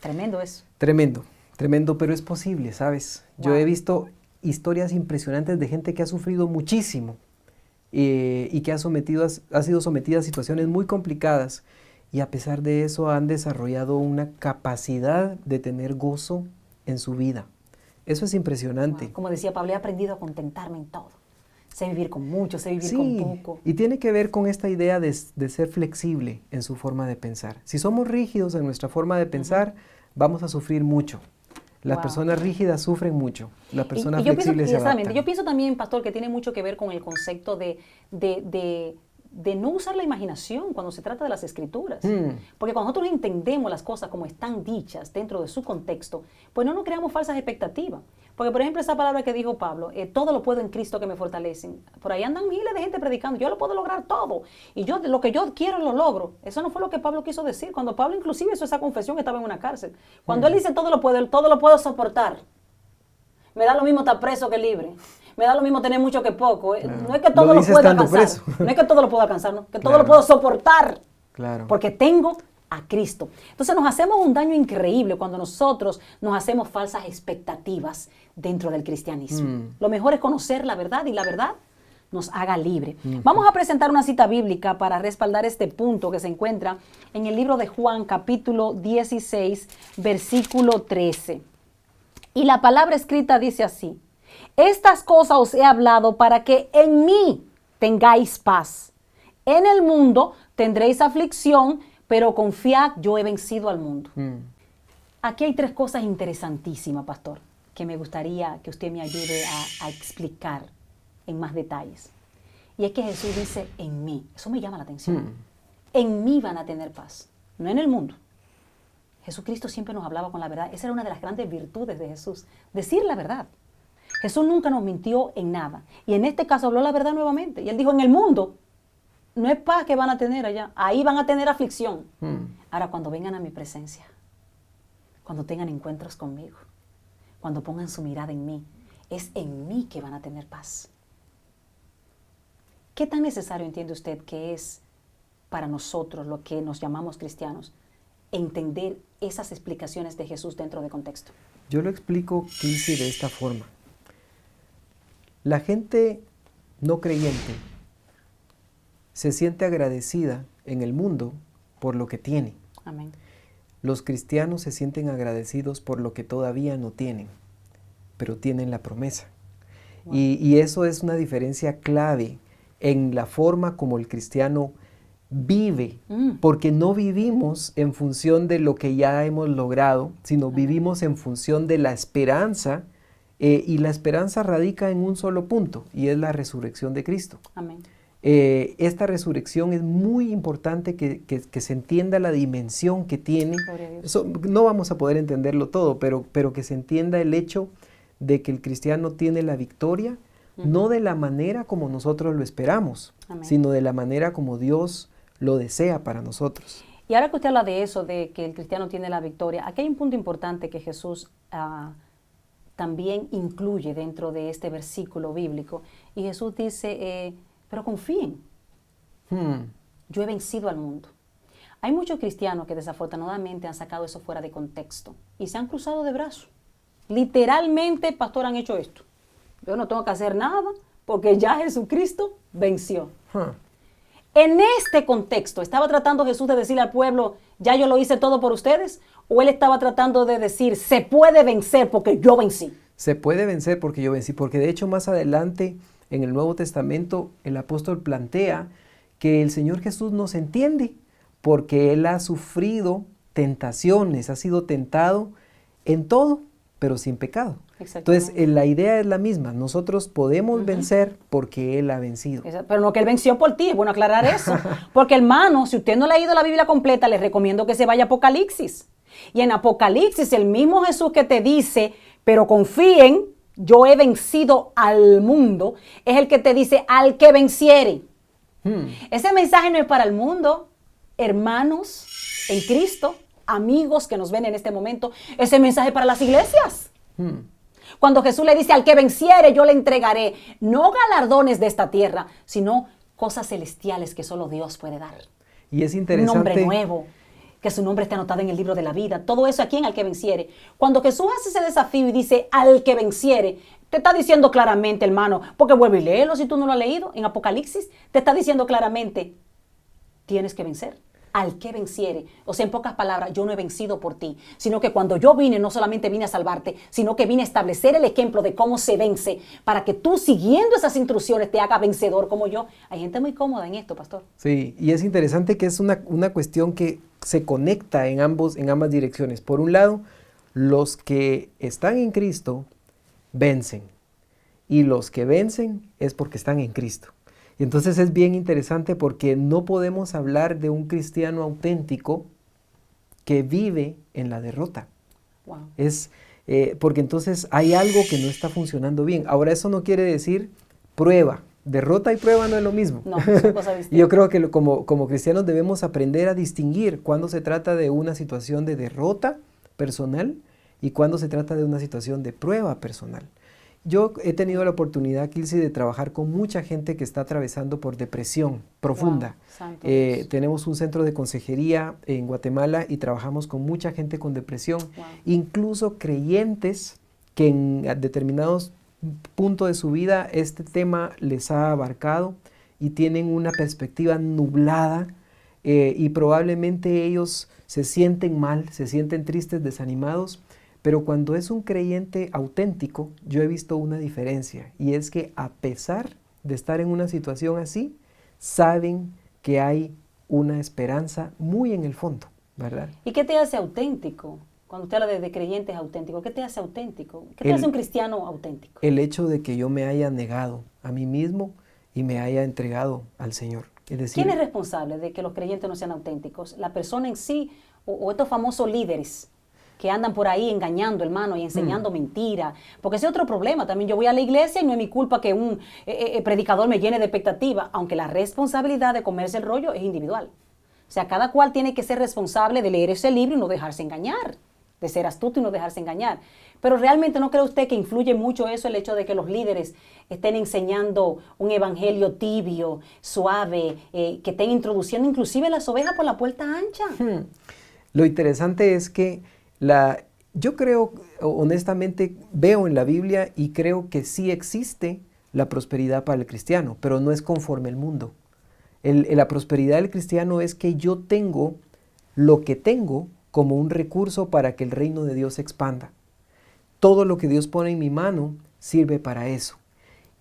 Tremendo eso. Tremendo, tremendo, pero es posible, ¿sabes? Yo Wow. he visto historias impresionantes de gente que ha sufrido muchísimo y que ha sido sometida a situaciones muy complicadas y a pesar de eso han desarrollado una capacidad de tener gozo en su vida. Eso es impresionante. Wow. Como decía Pablo, he aprendido a contentarme en todo. Sé vivir con mucho, sé vivir Sí, con poco. y tiene que ver con esta idea de ser flexible en su forma de pensar. Si somos rígidos en nuestra forma de pensar, vamos a sufrir mucho. Las Wow. personas rígidas sufren mucho, las personas yo pienso, flexibles se exactamente, adaptan. yo pienso también, pastor, que tiene mucho que ver con el concepto de no usar la imaginación cuando se trata de las escrituras. Porque cuando nosotros entendemos las cosas como están dichas dentro de su contexto, pues no nos creamos falsas expectativas. Porque, por ejemplo, esa palabra que dijo Pablo, todo lo puedo en Cristo que me fortalecen. Por ahí andan miles de gente predicando, yo lo puedo lograr todo. Y yo lo que yo quiero lo logro. Eso no fue lo que Pablo quiso decir. Cuando Pablo inclusive hizo esa confesión que estaba en una cárcel. Cuando él dice todo lo puedo soportar. Me da lo mismo estar preso que libre. Me da lo mismo tener mucho que poco. Claro. No es que todo lo dice pueda estando alcanzar. preso. No es que todo lo pueda alcanzar, no. Que todo Claro. lo puedo soportar. Claro. Porque tengo a Cristo. Entonces nos hacemos un daño increíble cuando nosotros nos hacemos falsas expectativas dentro del cristianismo. Lo mejor es conocer la verdad y la verdad nos haga libre. Vamos a presentar una cita bíblica para respaldar este punto que se encuentra en el libro de Juan, capítulo 16, versículo 13. Y la palabra escrita dice así: estas cosas os he hablado para que en mí tengáis paz. En el mundo tendréis aflicción, pero confiad, yo he vencido al mundo. Aquí hay tres cosas interesantísimas, pastor, que me gustaría que usted me ayude a explicar en más detalles. Y es que Jesús dice, en mí. Eso me llama la atención. En mí van a tener paz, no en el mundo. Jesucristo siempre nos hablaba con la verdad. Esa era una de las grandes virtudes de Jesús, decir la verdad. Jesús nunca nos mintió en nada. Y en este caso habló la verdad nuevamente. Y él dijo, en el mundo no es paz que van a tener allá. Ahí van a tener aflicción. Ahora, cuando vengan a mi presencia, cuando tengan encuentros conmigo, cuando pongan su mirada en mí, es en mí que van a tener paz. ¿Qué tan necesario entiende usted que es para nosotros, lo que nos llamamos cristianos, entender esas explicaciones de Jesús dentro de contexto? Yo lo explico, Kilsi, de esta forma. La gente no creyente se siente agradecida en el mundo por lo que tiene. Amén. Los cristianos se sienten agradecidos por lo que todavía no tienen, pero tienen la promesa. Wow. Y eso es una diferencia clave en la forma como el cristiano vive, porque no vivimos en función de lo que ya hemos logrado, sino vivimos en función de la esperanza, y la esperanza radica en un solo punto, y es la resurrección de Cristo. Amén. Esta resurrección es muy importante que se entienda la dimensión que tiene. No vamos a poder entenderlo todo, pero que se entienda el hecho de que el cristiano tiene la victoria, no de la manera como nosotros lo esperamos, Amén, sino de la manera como Dios lo desea para nosotros. Y ahora que usted habla de eso, de que el cristiano tiene la victoria, aquí hay un punto importante que Jesús también incluye dentro de este versículo bíblico. Y Jesús dice, pero confíen, yo he vencido al mundo. Hay muchos cristianos que desafortunadamente han sacado eso fuera de contexto y se han cruzado de brazos. Literalmente, pastor, han hecho esto. Yo no tengo que hacer nada porque ya Jesucristo venció. En este contexto, ¿estaba tratando Jesús de decirle al pueblo, ya yo lo hice todo por ustedes? ¿O él estaba tratando de decir, se puede vencer porque yo vencí? Se puede vencer porque yo vencí, porque de hecho más adelante en el Nuevo Testamento el apóstol plantea que el Señor Jesús nos entiende porque Él ha sufrido tentaciones, ha sido tentado en todo, pero sin pecado. Entonces, la idea es la misma. Nosotros podemos vencer porque Él ha vencido. Pero no que Él venció por ti, es bueno aclarar eso. Porque, hermano, si usted no le ha leído la Biblia completa, les recomiendo que se vaya a Apocalipsis. Y en Apocalipsis, el mismo Jesús que te dice, pero confíen, yo he vencido al mundo, es el que te dice, al que venciere. Ese mensaje no es para el mundo, hermanos en Cristo, amigos que nos ven en este momento, ese mensaje es para las iglesias. Cuando Jesús le dice, al que venciere, yo le entregaré, no galardones de esta tierra, sino cosas celestiales que solo Dios puede dar. Y es interesante. Un nombre nuevo, que su nombre esté anotado en el libro de la vida. Todo eso aquí en al que venciere. Cuando Jesús hace ese desafío y dice, al que venciere, te está diciendo claramente, hermano, porque vuelve y léelo si tú no lo has leído, en Apocalipsis, te está diciendo claramente, tienes que vencer. al que venciere. O sea, en pocas palabras, yo no he vencido por ti, sino que cuando yo vine, no solamente vine a salvarte, sino que vine a establecer el ejemplo de cómo se vence, para que tú, siguiendo esas instrucciones, te hagas vencedor como yo. Hay gente muy cómoda en esto, pastor. Sí, y es interesante que es una cuestión que se conecta en ambas direcciones. Por un lado, los que están en Cristo vencen, y los que vencen es porque están en Cristo. Y entonces es bien interesante porque no podemos hablar de un cristiano auténtico que vive en la derrota. Wow. Porque entonces hay algo que no está funcionando bien. Ahora, eso no quiere decir prueba. Derrota y prueba no es lo mismo. No, son cosas distintas. Yo creo que como cristianos debemos aprender a distinguir cuando se trata de una situación de derrota personal y cuando se trata de una situación de prueba personal. Yo he tenido la oportunidad, Kilsi, de trabajar con mucha gente que está atravesando por depresión profunda. Wow, santo Dios. Tenemos un centro de consejería en Guatemala y trabajamos con mucha gente con depresión, Wow. incluso creyentes que en determinados puntos de su vida este tema les ha abarcado y tienen una perspectiva nublada, y probablemente ellos se sienten mal, se sienten tristes, desanimados. Pero cuando es un creyente auténtico, yo he visto una diferencia, y es que a pesar de estar en una situación así, saben que hay una esperanza muy en el fondo, ¿verdad? ¿Y qué te hace auténtico? Cuando usted habla de creyentes auténticos, ¿qué te hace auténtico? ¿Qué te hace un cristiano auténtico? El hecho de que yo me haya negado a mí mismo y me haya entregado al Señor. Es decir, ¿Quién es responsable de que los creyentes no sean auténticos? ¿La persona en sí o estos famosos líderes que andan por ahí engañando, hermano, y enseñando mentiras? Porque ese es otro problema. También yo voy a la iglesia y no es mi culpa que un predicador me llene de expectativa, aunque la responsabilidad de comerse el rollo es individual. O sea, cada cual tiene que ser responsable de leer ese libro y no dejarse engañar, de ser astuto y no dejarse engañar. Pero realmente ¿no cree usted que influye mucho eso, el hecho de que los líderes estén enseñando un evangelio tibio, suave, que estén introduciendo inclusive las ovejas por la puerta ancha? Lo interesante es que yo creo, honestamente, veo en la Biblia y creo que sí existe la prosperidad para el cristiano, pero no es conforme al mundo. La prosperidad del cristiano es que yo tengo lo que tengo como un recurso para que el reino de Dios se expanda. Todo lo que Dios pone en mi mano sirve para eso.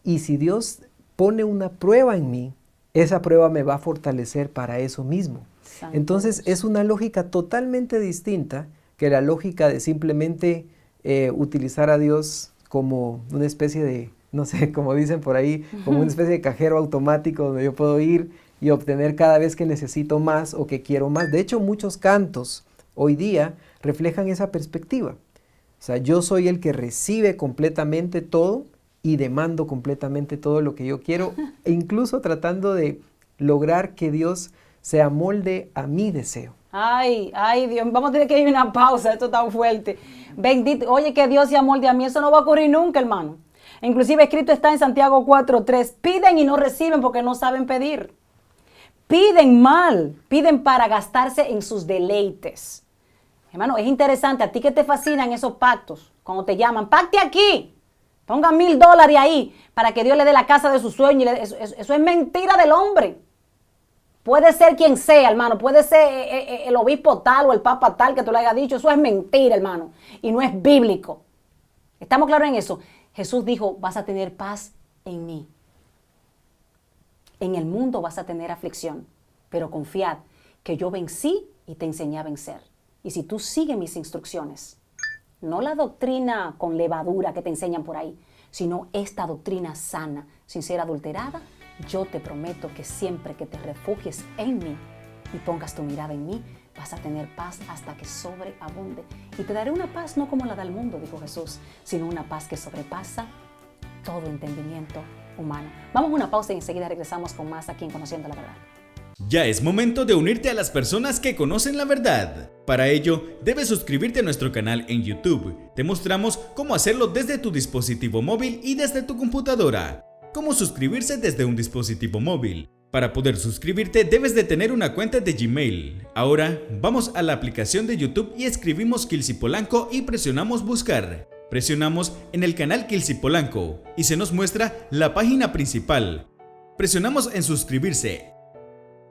Y si Dios pone una prueba en mí, esa prueba me va a fortalecer para eso mismo. Santo Entonces Dios. es una lógica totalmente distinta que la lógica de simplemente utilizar a Dios como una especie de, no sé, como dicen por ahí, como una especie de cajero automático donde yo puedo ir y obtener cada vez que necesito más o que quiero más. De hecho, muchos cantos hoy día reflejan esa perspectiva. O sea, yo soy el que recibe completamente todo y demando completamente todo lo que yo quiero, e incluso tratando de lograr que Dios se amolde a mi deseo. Ay, Dios, vamos a tener que ir a una pausa, esto está fuerte. Bendito, oye, que Dios se amolde a mí, eso no va a ocurrir nunca, hermano. Inclusive escrito está en Santiago 4:3, piden y no reciben porque no saben pedir. Piden mal, piden para gastarse en sus deleites. Hermano, es interesante, a ti que te fascinan esos pactos, cuando te llaman, pacte aquí, pongan $1,000 ahí, para que Dios le dé la casa de sus sueños. Eso es mentira del hombre. Puede ser quien sea, hermano, puede ser el obispo tal o el papa tal que tú le hayas dicho, eso es mentira, hermano, y no es bíblico. ¿Estamos claros en eso? Jesús dijo, vas a tener paz en mí. En el mundo vas a tener aflicción, pero confiad que yo vencí y te enseñé a vencer. Y si tú sigues mis instrucciones, no la doctrina con levadura que te enseñan por ahí, sino esta doctrina sana, sin ser adulterada, yo te prometo que siempre que te refugies en mí y pongas tu mirada en mí, vas a tener paz hasta que sobreabunde. Y te daré una paz no como la del mundo, dijo Jesús, sino una paz que sobrepasa todo entendimiento humano. Vamos a una pausa y enseguida regresamos con más aquí en Conociendo la Verdad. Ya es momento de unirte a las personas que conocen la verdad. Para ello, debes suscribirte a nuestro canal en YouTube. Te mostramos cómo hacerlo desde tu dispositivo móvil y desde tu computadora. ¿Cómo suscribirse desde un dispositivo móvil? Para poder suscribirte debes de tener una cuenta de Gmail. Ahora vamos a la aplicación de YouTube y escribimos Kilsi Polanco y presionamos buscar. Presionamos en el canal Kilsi Polanco y se nos muestra la página principal. Presionamos en suscribirse.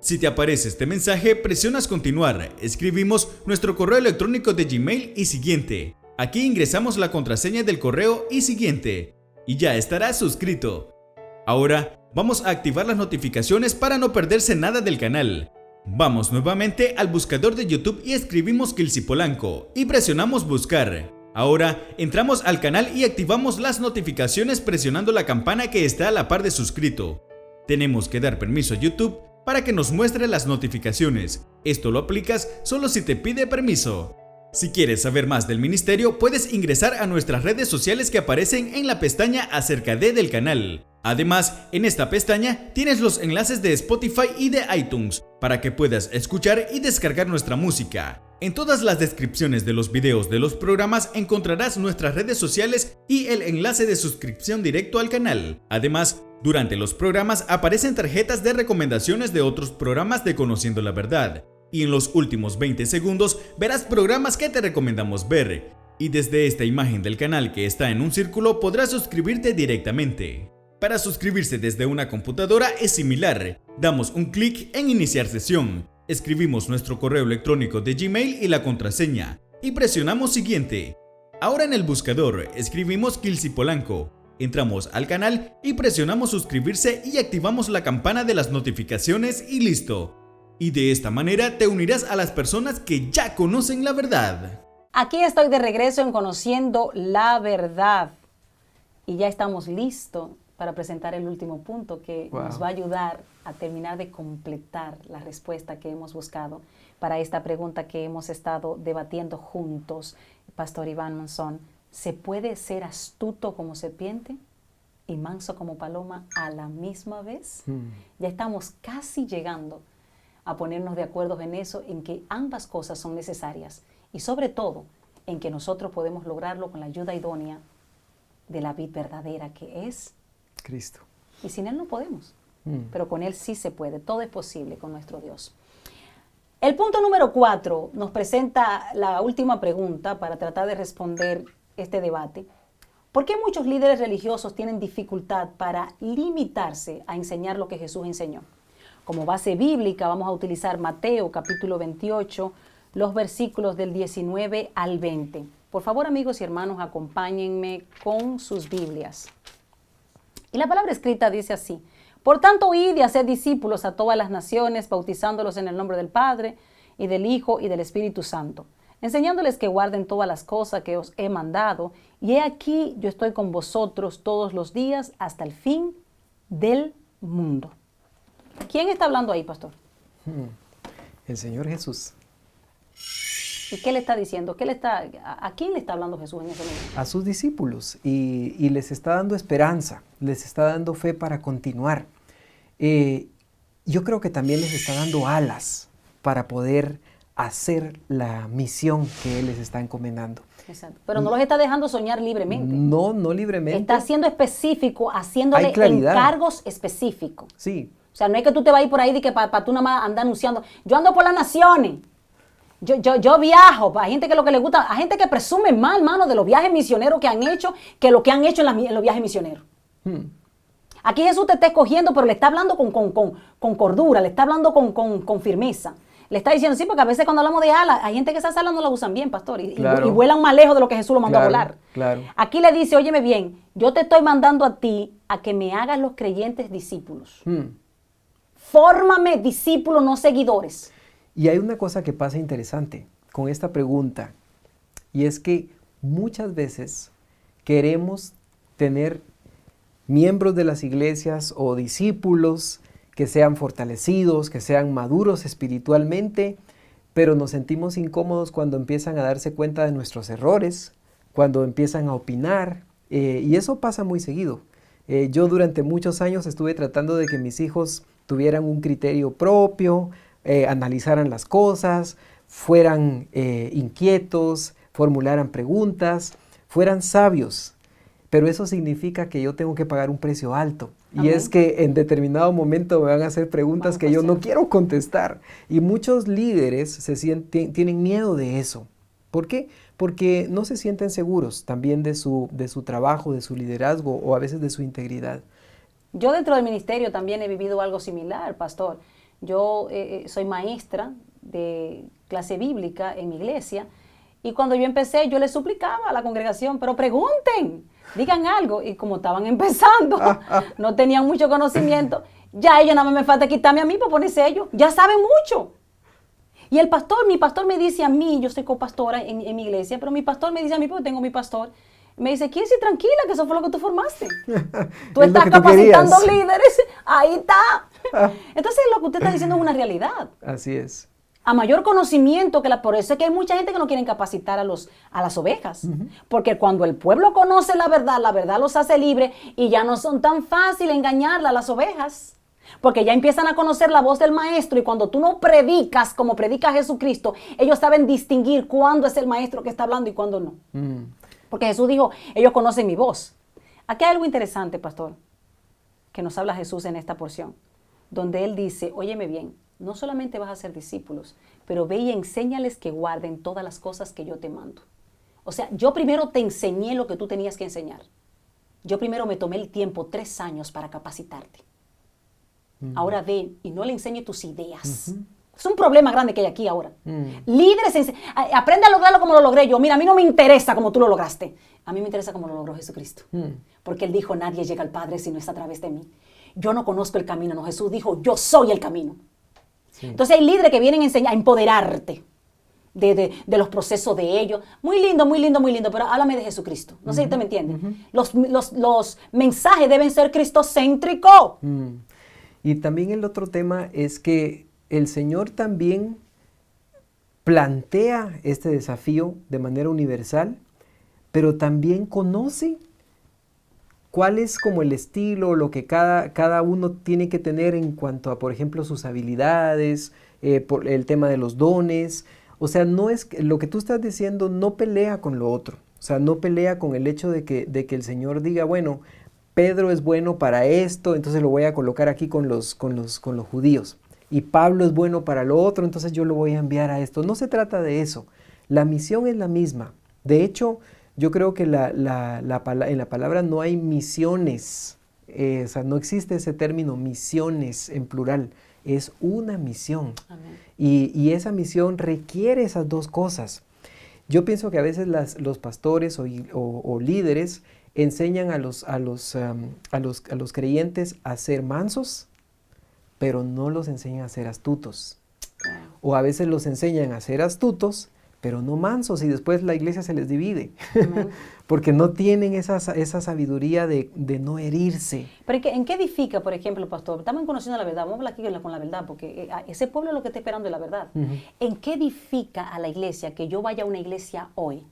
Si te aparece este mensaje, presionas continuar, escribimos nuestro correo electrónico de Gmail y siguiente. Aquí ingresamos la contraseña del correo y siguiente. Y ya estarás suscrito. Ahora vamos a activar las notificaciones para no perderse nada del canal. Vamos nuevamente al buscador de YouTube y escribimos Kilsi Polanco y presionamos buscar. Ahora entramos al canal y activamos las notificaciones presionando la campana que está a la par de suscrito. Tenemos que dar permiso a YouTube para que nos muestre las notificaciones. Esto lo aplicas solo si te pide permiso. Si quieres saber más del ministerio, puedes ingresar a nuestras redes sociales que aparecen en la pestaña acerca del canal. Además, en esta pestaña tienes los enlaces de Spotify y de iTunes para que puedas escuchar y descargar nuestra música. En todas las descripciones de los videos de los programas encontrarás nuestras redes sociales y el enlace de suscripción directo al canal. Además, durante los programas aparecen tarjetas de recomendaciones de otros programas de Conociendo la Verdad. Y en los últimos 20 segundos verás programas que te recomendamos ver. Y desde esta imagen del canal que está en un círculo podrás suscribirte directamente. Para suscribirse desde una computadora es similar. Damos un clic en Iniciar sesión. Escribimos nuestro correo electrónico de Gmail y la contraseña. Y presionamos Siguiente. Ahora en el buscador escribimos Kilsi Polanco. Entramos al canal y presionamos suscribirse y activamos la campana de las notificaciones y listo. Y de esta manera te unirás a las personas que ya conocen la verdad. Aquí estoy de regreso en Conociendo la Verdad. Y ya estamos listos para presentar el último punto que nos va a ayudar a terminar de completar la respuesta que hemos buscado para esta pregunta que hemos estado debatiendo juntos, Pastor Iván Monzón. ¿Se puede ser astuto como serpiente y manso como paloma a la misma vez? Ya estamos casi llegando a ponernos de acuerdo en eso, en que ambas cosas son necesarias y sobre todo en que nosotros podemos lograrlo con la ayuda idónea de la vid verdadera que es Cristo. Y sin Él no podemos, pero con Él sí se puede, todo es posible con nuestro Dios. El punto número 4 nos presenta la última pregunta para tratar de responder este debate. ¿Por qué muchos líderes religiosos tienen dificultad para limitarse a enseñar lo que Jesús enseñó? Como base bíblica vamos a utilizar Mateo capítulo 28, los versículos del 19 al 20. Por favor, amigos y hermanos, acompáñenme con sus Biblias. Y la palabra escrita dice así: por tanto, id y haced discípulos a todas las naciones, bautizándolos en el nombre del Padre, y del Hijo, y del Espíritu Santo, enseñándoles que guarden todas las cosas que os he mandado, y he aquí yo estoy con vosotros todos los días hasta el fin del mundo. ¿Quién está hablando ahí, pastor? El Señor Jesús. ¿Y qué le está diciendo? ¿A quién le está hablando Jesús en ese momento? A sus discípulos y les está dando esperanza, les está dando fe para continuar. Yo creo que también les está dando alas para poder hacer la misión que Él les está encomendando. Exacto. Pero no los está dejando soñar libremente. No libremente. Está siendo específico, haciéndole encargos específicos. Sí. O sea, no es que tú te vas a ir por ahí de que para tú nada más andar anunciando, yo ando por las naciones. Yo viajo, hay gente que lo que le gusta, hay gente que presume más, hermano, de los viajes misioneros que han hecho, que lo que han hecho en los viajes misioneros. Aquí Jesús te está escogiendo, pero le está hablando con cordura, le está hablando con firmeza. Le está diciendo, sí, porque a veces cuando hablamos de alas, hay gente que esas alas no las usan bien, pastor, y vuelan más lejos de lo que Jesús lo mandó a volar. Claro. Aquí le dice, óyeme bien, yo te estoy mandando a ti a que me hagas los creyentes discípulos. Fórmame discípulos, no seguidores. Y hay una cosa que pasa interesante con esta pregunta, y es que muchas veces queremos tener miembros de las iglesias o discípulos que sean fortalecidos, que sean maduros espiritualmente, pero nos sentimos incómodos cuando empiezan a darse cuenta de nuestros errores, cuando empiezan a opinar, y eso pasa muy seguido. Yo durante muchos años estuve tratando de que mis hijos tuvieran un criterio propio, analizaran las cosas, fueran inquietos, formularan preguntas, fueran sabios. Pero eso significa que yo tengo que pagar un precio alto. Y es que en determinado momento me van a hacer preguntas que yo no quiero contestar. Y muchos líderes tienen miedo de eso. ¿Por qué? Porque no se sienten seguros también de su trabajo, de su liderazgo o a veces de su integridad. Yo dentro del ministerio también he vivido algo similar, pastor. Yo soy maestra de clase bíblica en mi iglesia y cuando yo empecé yo le suplicaba a la congregación, pero pregunten, digan algo. Y como estaban empezando, no tenían mucho conocimiento, ya ellos nada más me falta quitarme a mí para ponerse ellos, ya saben mucho. Y mi pastor me dice a mí, yo soy copastora en mi iglesia, pero mi pastor me dice a mí, porque tengo mi pastor, me dice, Kilsi, tranquila, que eso fue lo que tú formaste. Tú Es lo estás que tú capacitando querías. líderes, ahí está. Entonces lo que usted está diciendo es una realidad. Así es. A mayor conocimiento por eso es que hay mucha gente que no quieren capacitar a las ovejas. Porque cuando el pueblo conoce la verdad los hace libres y ya no son tan fácil engañarla a las ovejas. Porque ya empiezan a conocer la voz del maestro y cuando tú no predicas como predica Jesucristo, ellos saben distinguir cuándo es el maestro que está hablando y cuándo no. Porque Jesús dijo, ellos conocen mi voz. Aquí hay algo interesante, pastor, que nos habla Jesús en esta porción, donde Él dice, óyeme bien, no solamente vas a ser discípulos, pero ve y enséñales que guarden todas las cosas que yo te mando. O sea, yo primero te enseñé lo que tú tenías que enseñar. Yo primero me tomé el tiempo, 3 años para capacitarte. Ahora ve y no le enseñe tus ideas. Es un problema grande que hay aquí ahora. Líderes, aprende a lograrlo como lo logré yo. Mira, a mí no me interesa como tú lo lograste. A mí me interesa como lo logró Jesucristo. Porque Él dijo, nadie llega al Padre si no es a través de mí. Yo no conozco el camino, no. Jesús dijo, yo soy el camino. Sí. Entonces hay líderes que vienen a enseñar, a empoderarte de los procesos de ellos. Muy lindo, muy lindo, muy lindo, pero háblame de Jesucristo. No sé si usted me entiende. Los mensajes deben ser cristocéntricos. Y también el otro tema es que el Señor también plantea este desafío de manera universal, pero también conoce cuál es como el estilo, lo que cada uno tiene que tener en cuanto a, por ejemplo, sus habilidades, por el tema de los dones. O sea, no es lo que tú estás diciendo, no pelea con lo otro. O sea, no pelea con el hecho de que el Señor diga, bueno, Pedro es bueno para esto, entonces lo voy a colocar aquí con los judíos. Y Pablo es bueno para lo otro, entonces yo lo voy a enviar a esto. No se trata de eso. La misión es la misma. De hecho, yo creo que en la palabra no hay misiones. O sea, no existe ese término misiones en plural. Es una misión. Y esa misión requiere esas dos cosas. Yo pienso que a veces los pastores o líderes enseñan a los creyentes a ser mansos, pero no los enseñan a ser astutos. O a veces los enseñan a ser astutos, pero no mansos, y después la iglesia se les divide. Porque no tienen esa sabiduría de no herirse. Pero ¿en qué edifica, por ejemplo, pastor? Estamos conociendo la verdad, vamos a hablar aquí con la verdad, porque ese pueblo lo que está esperando es la verdad. ¿En qué edifica a la iglesia que yo vaya a una iglesia hoy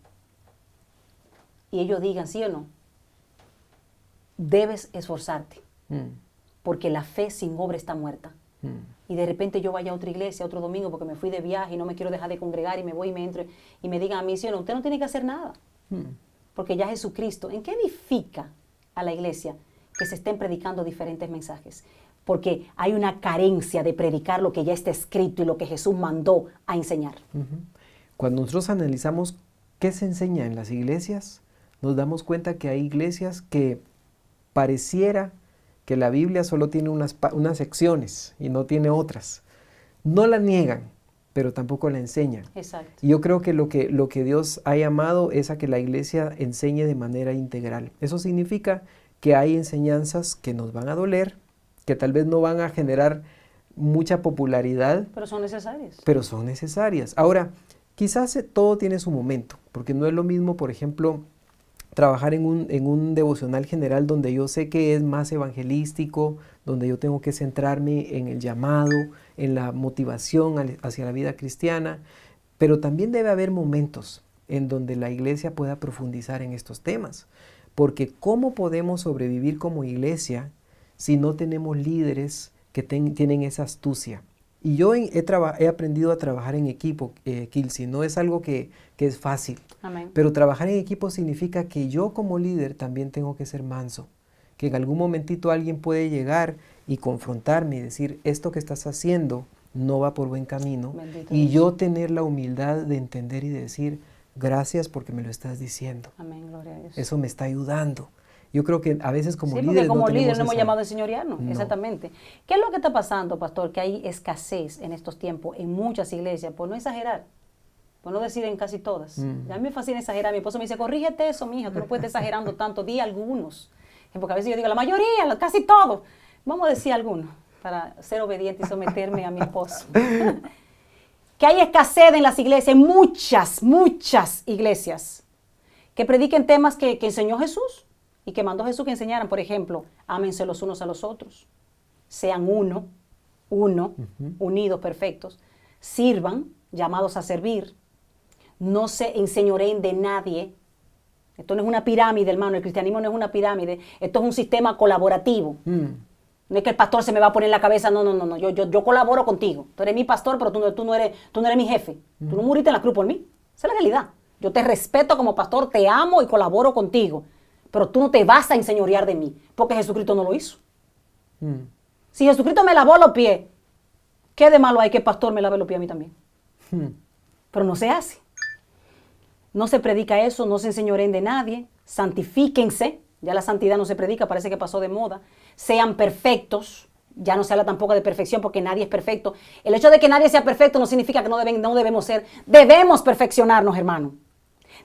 y ellos digan, sí o no? Debes esforzarte, porque la fe sin obra está muerta. Y de repente yo vaya a otra iglesia otro domingo porque me fui de viaje y no me quiero dejar de congregar y me voy y me entro y me digan a mí, sí o no, usted no tiene que hacer nada, porque ya Jesucristo. ¿En qué edifica a la iglesia que se estén predicando diferentes mensajes? Porque hay una carencia de predicar lo que ya está escrito y lo que Jesús mandó a enseñar. Cuando nosotros analizamos qué se enseña en las iglesias, nos damos cuenta que hay iglesias que pareciera que la Biblia solo tiene unas secciones y no tiene otras. No la niegan, pero tampoco la enseñan. Exacto. Y yo creo que lo que Dios ha llamado es a que la iglesia enseñe de manera integral. Eso significa que hay enseñanzas que nos van a doler, que tal vez no van a generar mucha popularidad. Pero son necesarias. Pero son necesarias. Ahora, quizás todo tiene su momento, porque no es lo mismo, por ejemplo, trabajar en un devocional general donde yo sé que es más evangelístico, donde yo tengo que centrarme en el llamado, en la motivación hacia la vida cristiana, pero también debe haber momentos en donde la iglesia pueda profundizar en estos temas, porque ¿cómo podemos sobrevivir como iglesia si no tenemos líderes que tienen esa astucia? Y yo he aprendido a trabajar en equipo, Kilsi, no es algo que es fácil. Amén. Pero trabajar en equipo significa que yo como líder también tengo que ser manso. Que en algún momentito alguien puede llegar y confrontarme y decir, esto que estás haciendo no va por buen camino. Bendito y Dios. yo tener la humildad de entender y de decir, gracias porque me lo estás diciendo. Amén, gloria a Dios. Eso me está ayudando. Yo creo que a veces como Sí, porque líderes como no tenemos líderes no hemos esa- llamado a enseñorearnos, No. exactamente. ¿Qué es lo que está pasando, pastor? Que hay escasez en estos tiempos en muchas iglesias, por no exagerar, por no decir en casi todas. Ya a mí me fascina exagerar. Mi esposo me dice, corrígete eso, mija, tú no puedes estar exagerando tanto, di algunos. Porque a veces yo digo, la mayoría, casi todos. Vamos a decir algunos, para ser obediente y someterme a mi esposo. Que hay escasez en las iglesias, muchas iglesias, que prediquen temas que enseñó Jesús y que mandó Jesús que enseñaran. Por ejemplo, ámense los unos a los otros, sean uno, unidos, perfectos, sirvan, llamados a servir, no se enseñoreen de nadie. Esto no es una pirámide, hermano, el cristianismo no es una pirámide, esto es un sistema colaborativo. No es que el pastor se me va a poner en la cabeza, no, yo colaboro contigo. Tú eres mi pastor, pero tú no eres mi jefe. Tú no muriste en la cruz por mí. Esa es la realidad. Yo te respeto como pastor, te amo y colaboro contigo. Pero tú no te vas a enseñorear de mí, porque Jesucristo no lo hizo. Si Jesucristo me lavó los pies, ¿qué de malo hay que el pastor me lave los pies a mí también? Pero no se hace. No se predica eso, no se enseñoreen de nadie, santifíquense. Ya la santidad no se predica, parece que pasó de moda. Sean perfectos, ya no se habla tampoco de perfección porque nadie es perfecto. El hecho de que nadie sea perfecto no significa que no debemos ser. Debemos perfeccionarnos, hermano.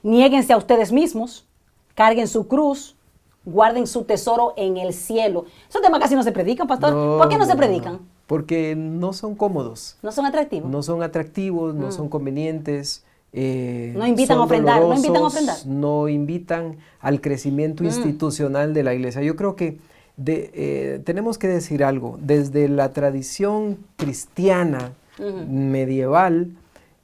Niéguense a ustedes mismos, carguen su cruz, guarden su tesoro en el cielo. Esos temas casi no se predican, pastor. ¿Por qué no se predican? Porque no son cómodos. ¿No son atractivos? No son atractivos, no son convendientes. No invitan son a ofrendar, dolorosos, no invitan a ofrendar. no invitan al crecimiento institucional de la iglesia. Yo creo que tenemos que decir algo. Desde la tradición cristiana medieval,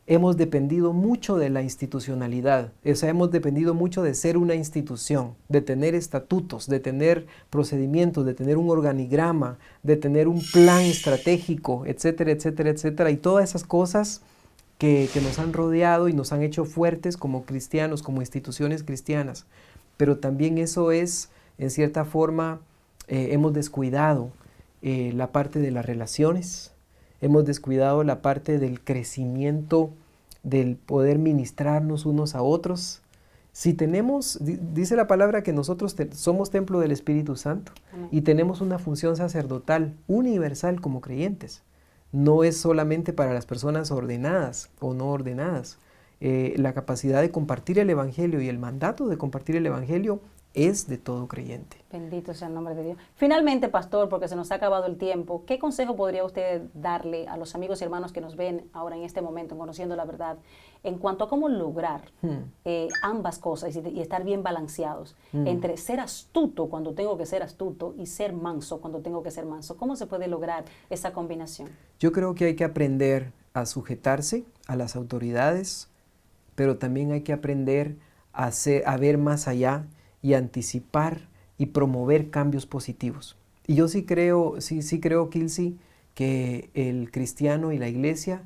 hemos dependido mucho de la institucionalidad. O sea, hemos dependido mucho de ser una institución, de tener estatutos, de tener procedimientos, de tener un organigrama, de tener un plan estratégico, etcétera, etcétera, etcétera. Y todas esas cosas que nos han rodeado y nos han hecho fuertes como cristianos, como instituciones cristianas. Pero también eso es, en cierta forma, hemos descuidado la parte de las relaciones, hemos descuidado la parte del crecimiento, del poder ministrarnos unos a otros. Si tenemos, dice la palabra que nosotros somos templo del Espíritu Santo y tenemos una función sacerdotal universal como creyentes. No es solamente para las personas ordenadas o no ordenadas. La capacidad de compartir el Evangelio y el mandato de compartir el Evangelio es de todo creyente. Bendito sea el nombre de Dios. Finalmente, pastor, porque se nos ha acabado el tiempo, ¿qué consejo podría usted darle a los amigos y hermanos que nos ven ahora en este momento, en Conociendo la Verdad, en cuanto a cómo lograr ambas cosas y estar bien balanceados entre ser astuto cuando tengo que ser astuto y ser manso cuando tengo que ser manso? ¿Cómo se puede lograr esa combinación? Yo creo que hay que aprender a sujetarse a las autoridades, pero también hay que aprender a ver más allá y anticipar y promover cambios positivos. Y yo sí creo, Kilsi, que el cristiano y la iglesia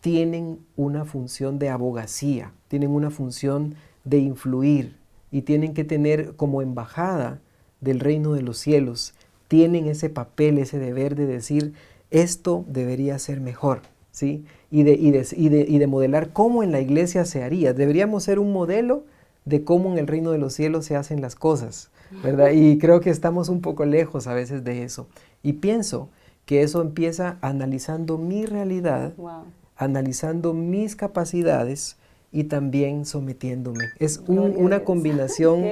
tienen una función de abogacía, tienen una función de influir y tienen que tener como embajada del reino de los cielos, tienen ese papel, ese deber de decir, esto debería ser mejor, ¿sí? Y de modelar cómo en la iglesia se haría. Deberíamos ser un modelo de cómo en el reino de los cielos se hacen las cosas, ¿verdad? Y creo que estamos un poco lejos a veces de eso. Y pienso que eso empieza analizando mi realidad, analizando mis capacidades y también sometiéndome. Es una combinación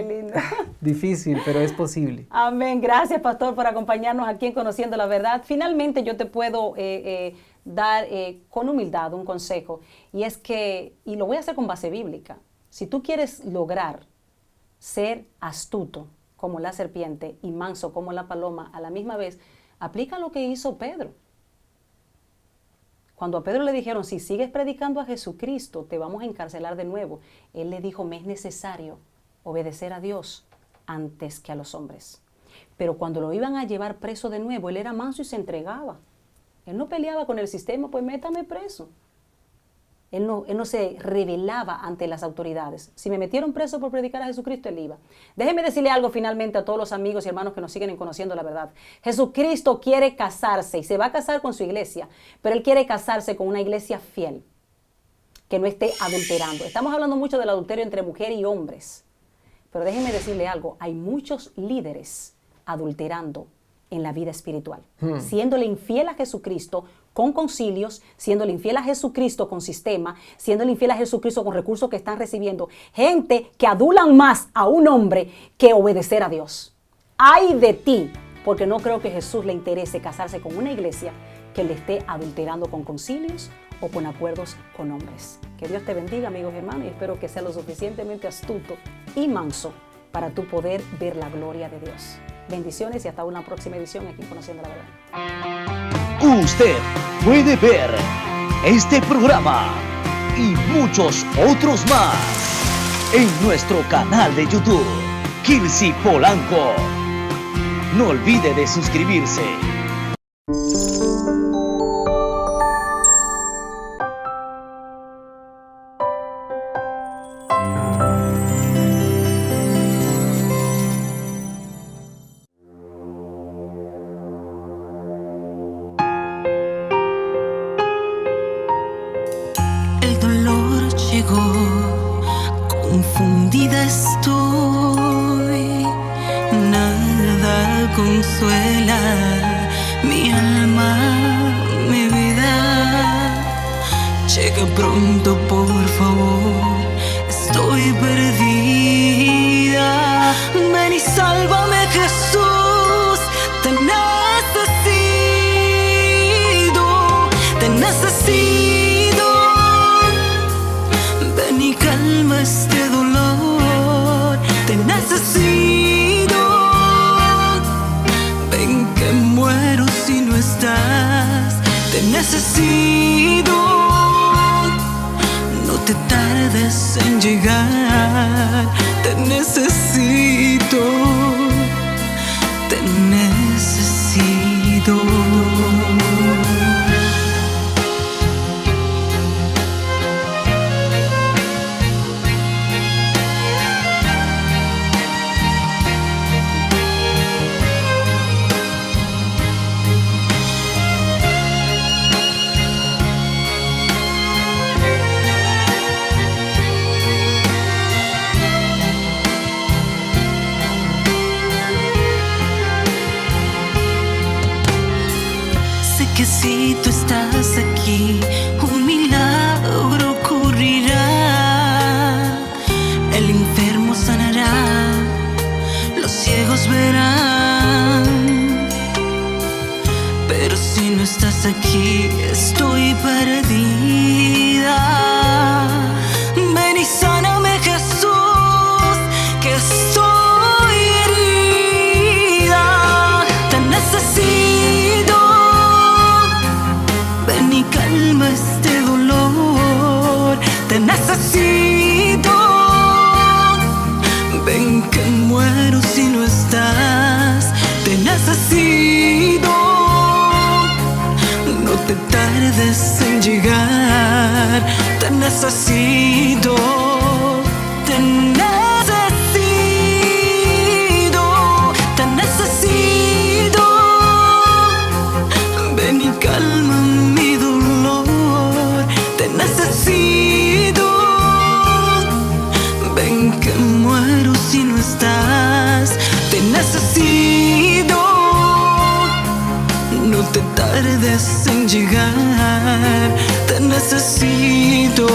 difícil, pero es posible. Amén. Gracias, pastor, por acompañarnos aquí en Conociendo la Verdad. Finalmente yo te puedo dar con humildad un consejo, y es que, y lo voy a hacer con base bíblica, si tú quieres lograr ser astuto como la serpiente y manso como la paloma a la misma vez, aplica lo que hizo Pedro. Cuando a Pedro le dijeron, si sigues predicando a Jesucristo, te vamos a encarcelar de nuevo, él le dijo, me es necesario obedecer a Dios antes que a los hombres. Pero cuando lo iban a llevar preso de nuevo, él era manso y se entregaba. Él no peleaba con el sistema, pues métame preso. Él no se rebelaba ante las autoridades. Si me metieron preso por predicar a Jesucristo, él iba. Déjeme decirle algo finalmente a todos los amigos y hermanos que nos siguen en Conociendo la Verdad. Jesucristo quiere casarse y se va a casar con su iglesia, pero él quiere casarse con una iglesia fiel, que no esté adulterando. Estamos hablando mucho del adulterio entre mujer y hombres, Pero déjenme decirle algo, hay muchos líderes adulterando en la vida espiritual, siéndole infiel a Jesucristo con concilios, siéndole infiel a Jesucristo con sistema, siéndole infiel a Jesucristo con recursos que están recibiendo. Gente que adulan más a un hombre que obedecer a Dios. ¡Ay de ti! Porque no creo que Jesús le interese casarse con una iglesia que le esté adulterando con concilios o con acuerdos con hombres. Que Dios te bendiga, amigos y hermanos, y espero que sea lo suficientemente astuto y manso para tú poder ver la gloria de Dios. Bendiciones y hasta una próxima edición aquí en Conociendo la Verdad. Usted puede ver este programa y muchos otros más en nuestro canal de YouTube, Kirsi Polanco. No olvide de suscribirse. El dolor llegó, confundida estoy, nada consuela mi alma, mi vida. Llega pronto, por favor, estoy perdida. Ven y sálvame, Jesús, te necesito, te necesito. Ven y calma este dolor, te necesito. Ven que muero si no estás, te necesito. No te tardes en llegar, te necesito, te necesito. Sé que si tú estás aquí, un milagro ocurrirá. El enfermo sanará, los ciegos verán. Pero si no estás aquí, estoy perdida. Ven y sáname, Jesús, que estoy herida. Te necesito. Ven y calma este dolor, te necesito. Ven que muero si no estás, te necesito. No te tardes en llegar, te necesito, te necesito, te necesito. Ven y calma mi dolor, te necesito. Ven que muero si no estás, te necesito. No te tardes en llegar, te necesito.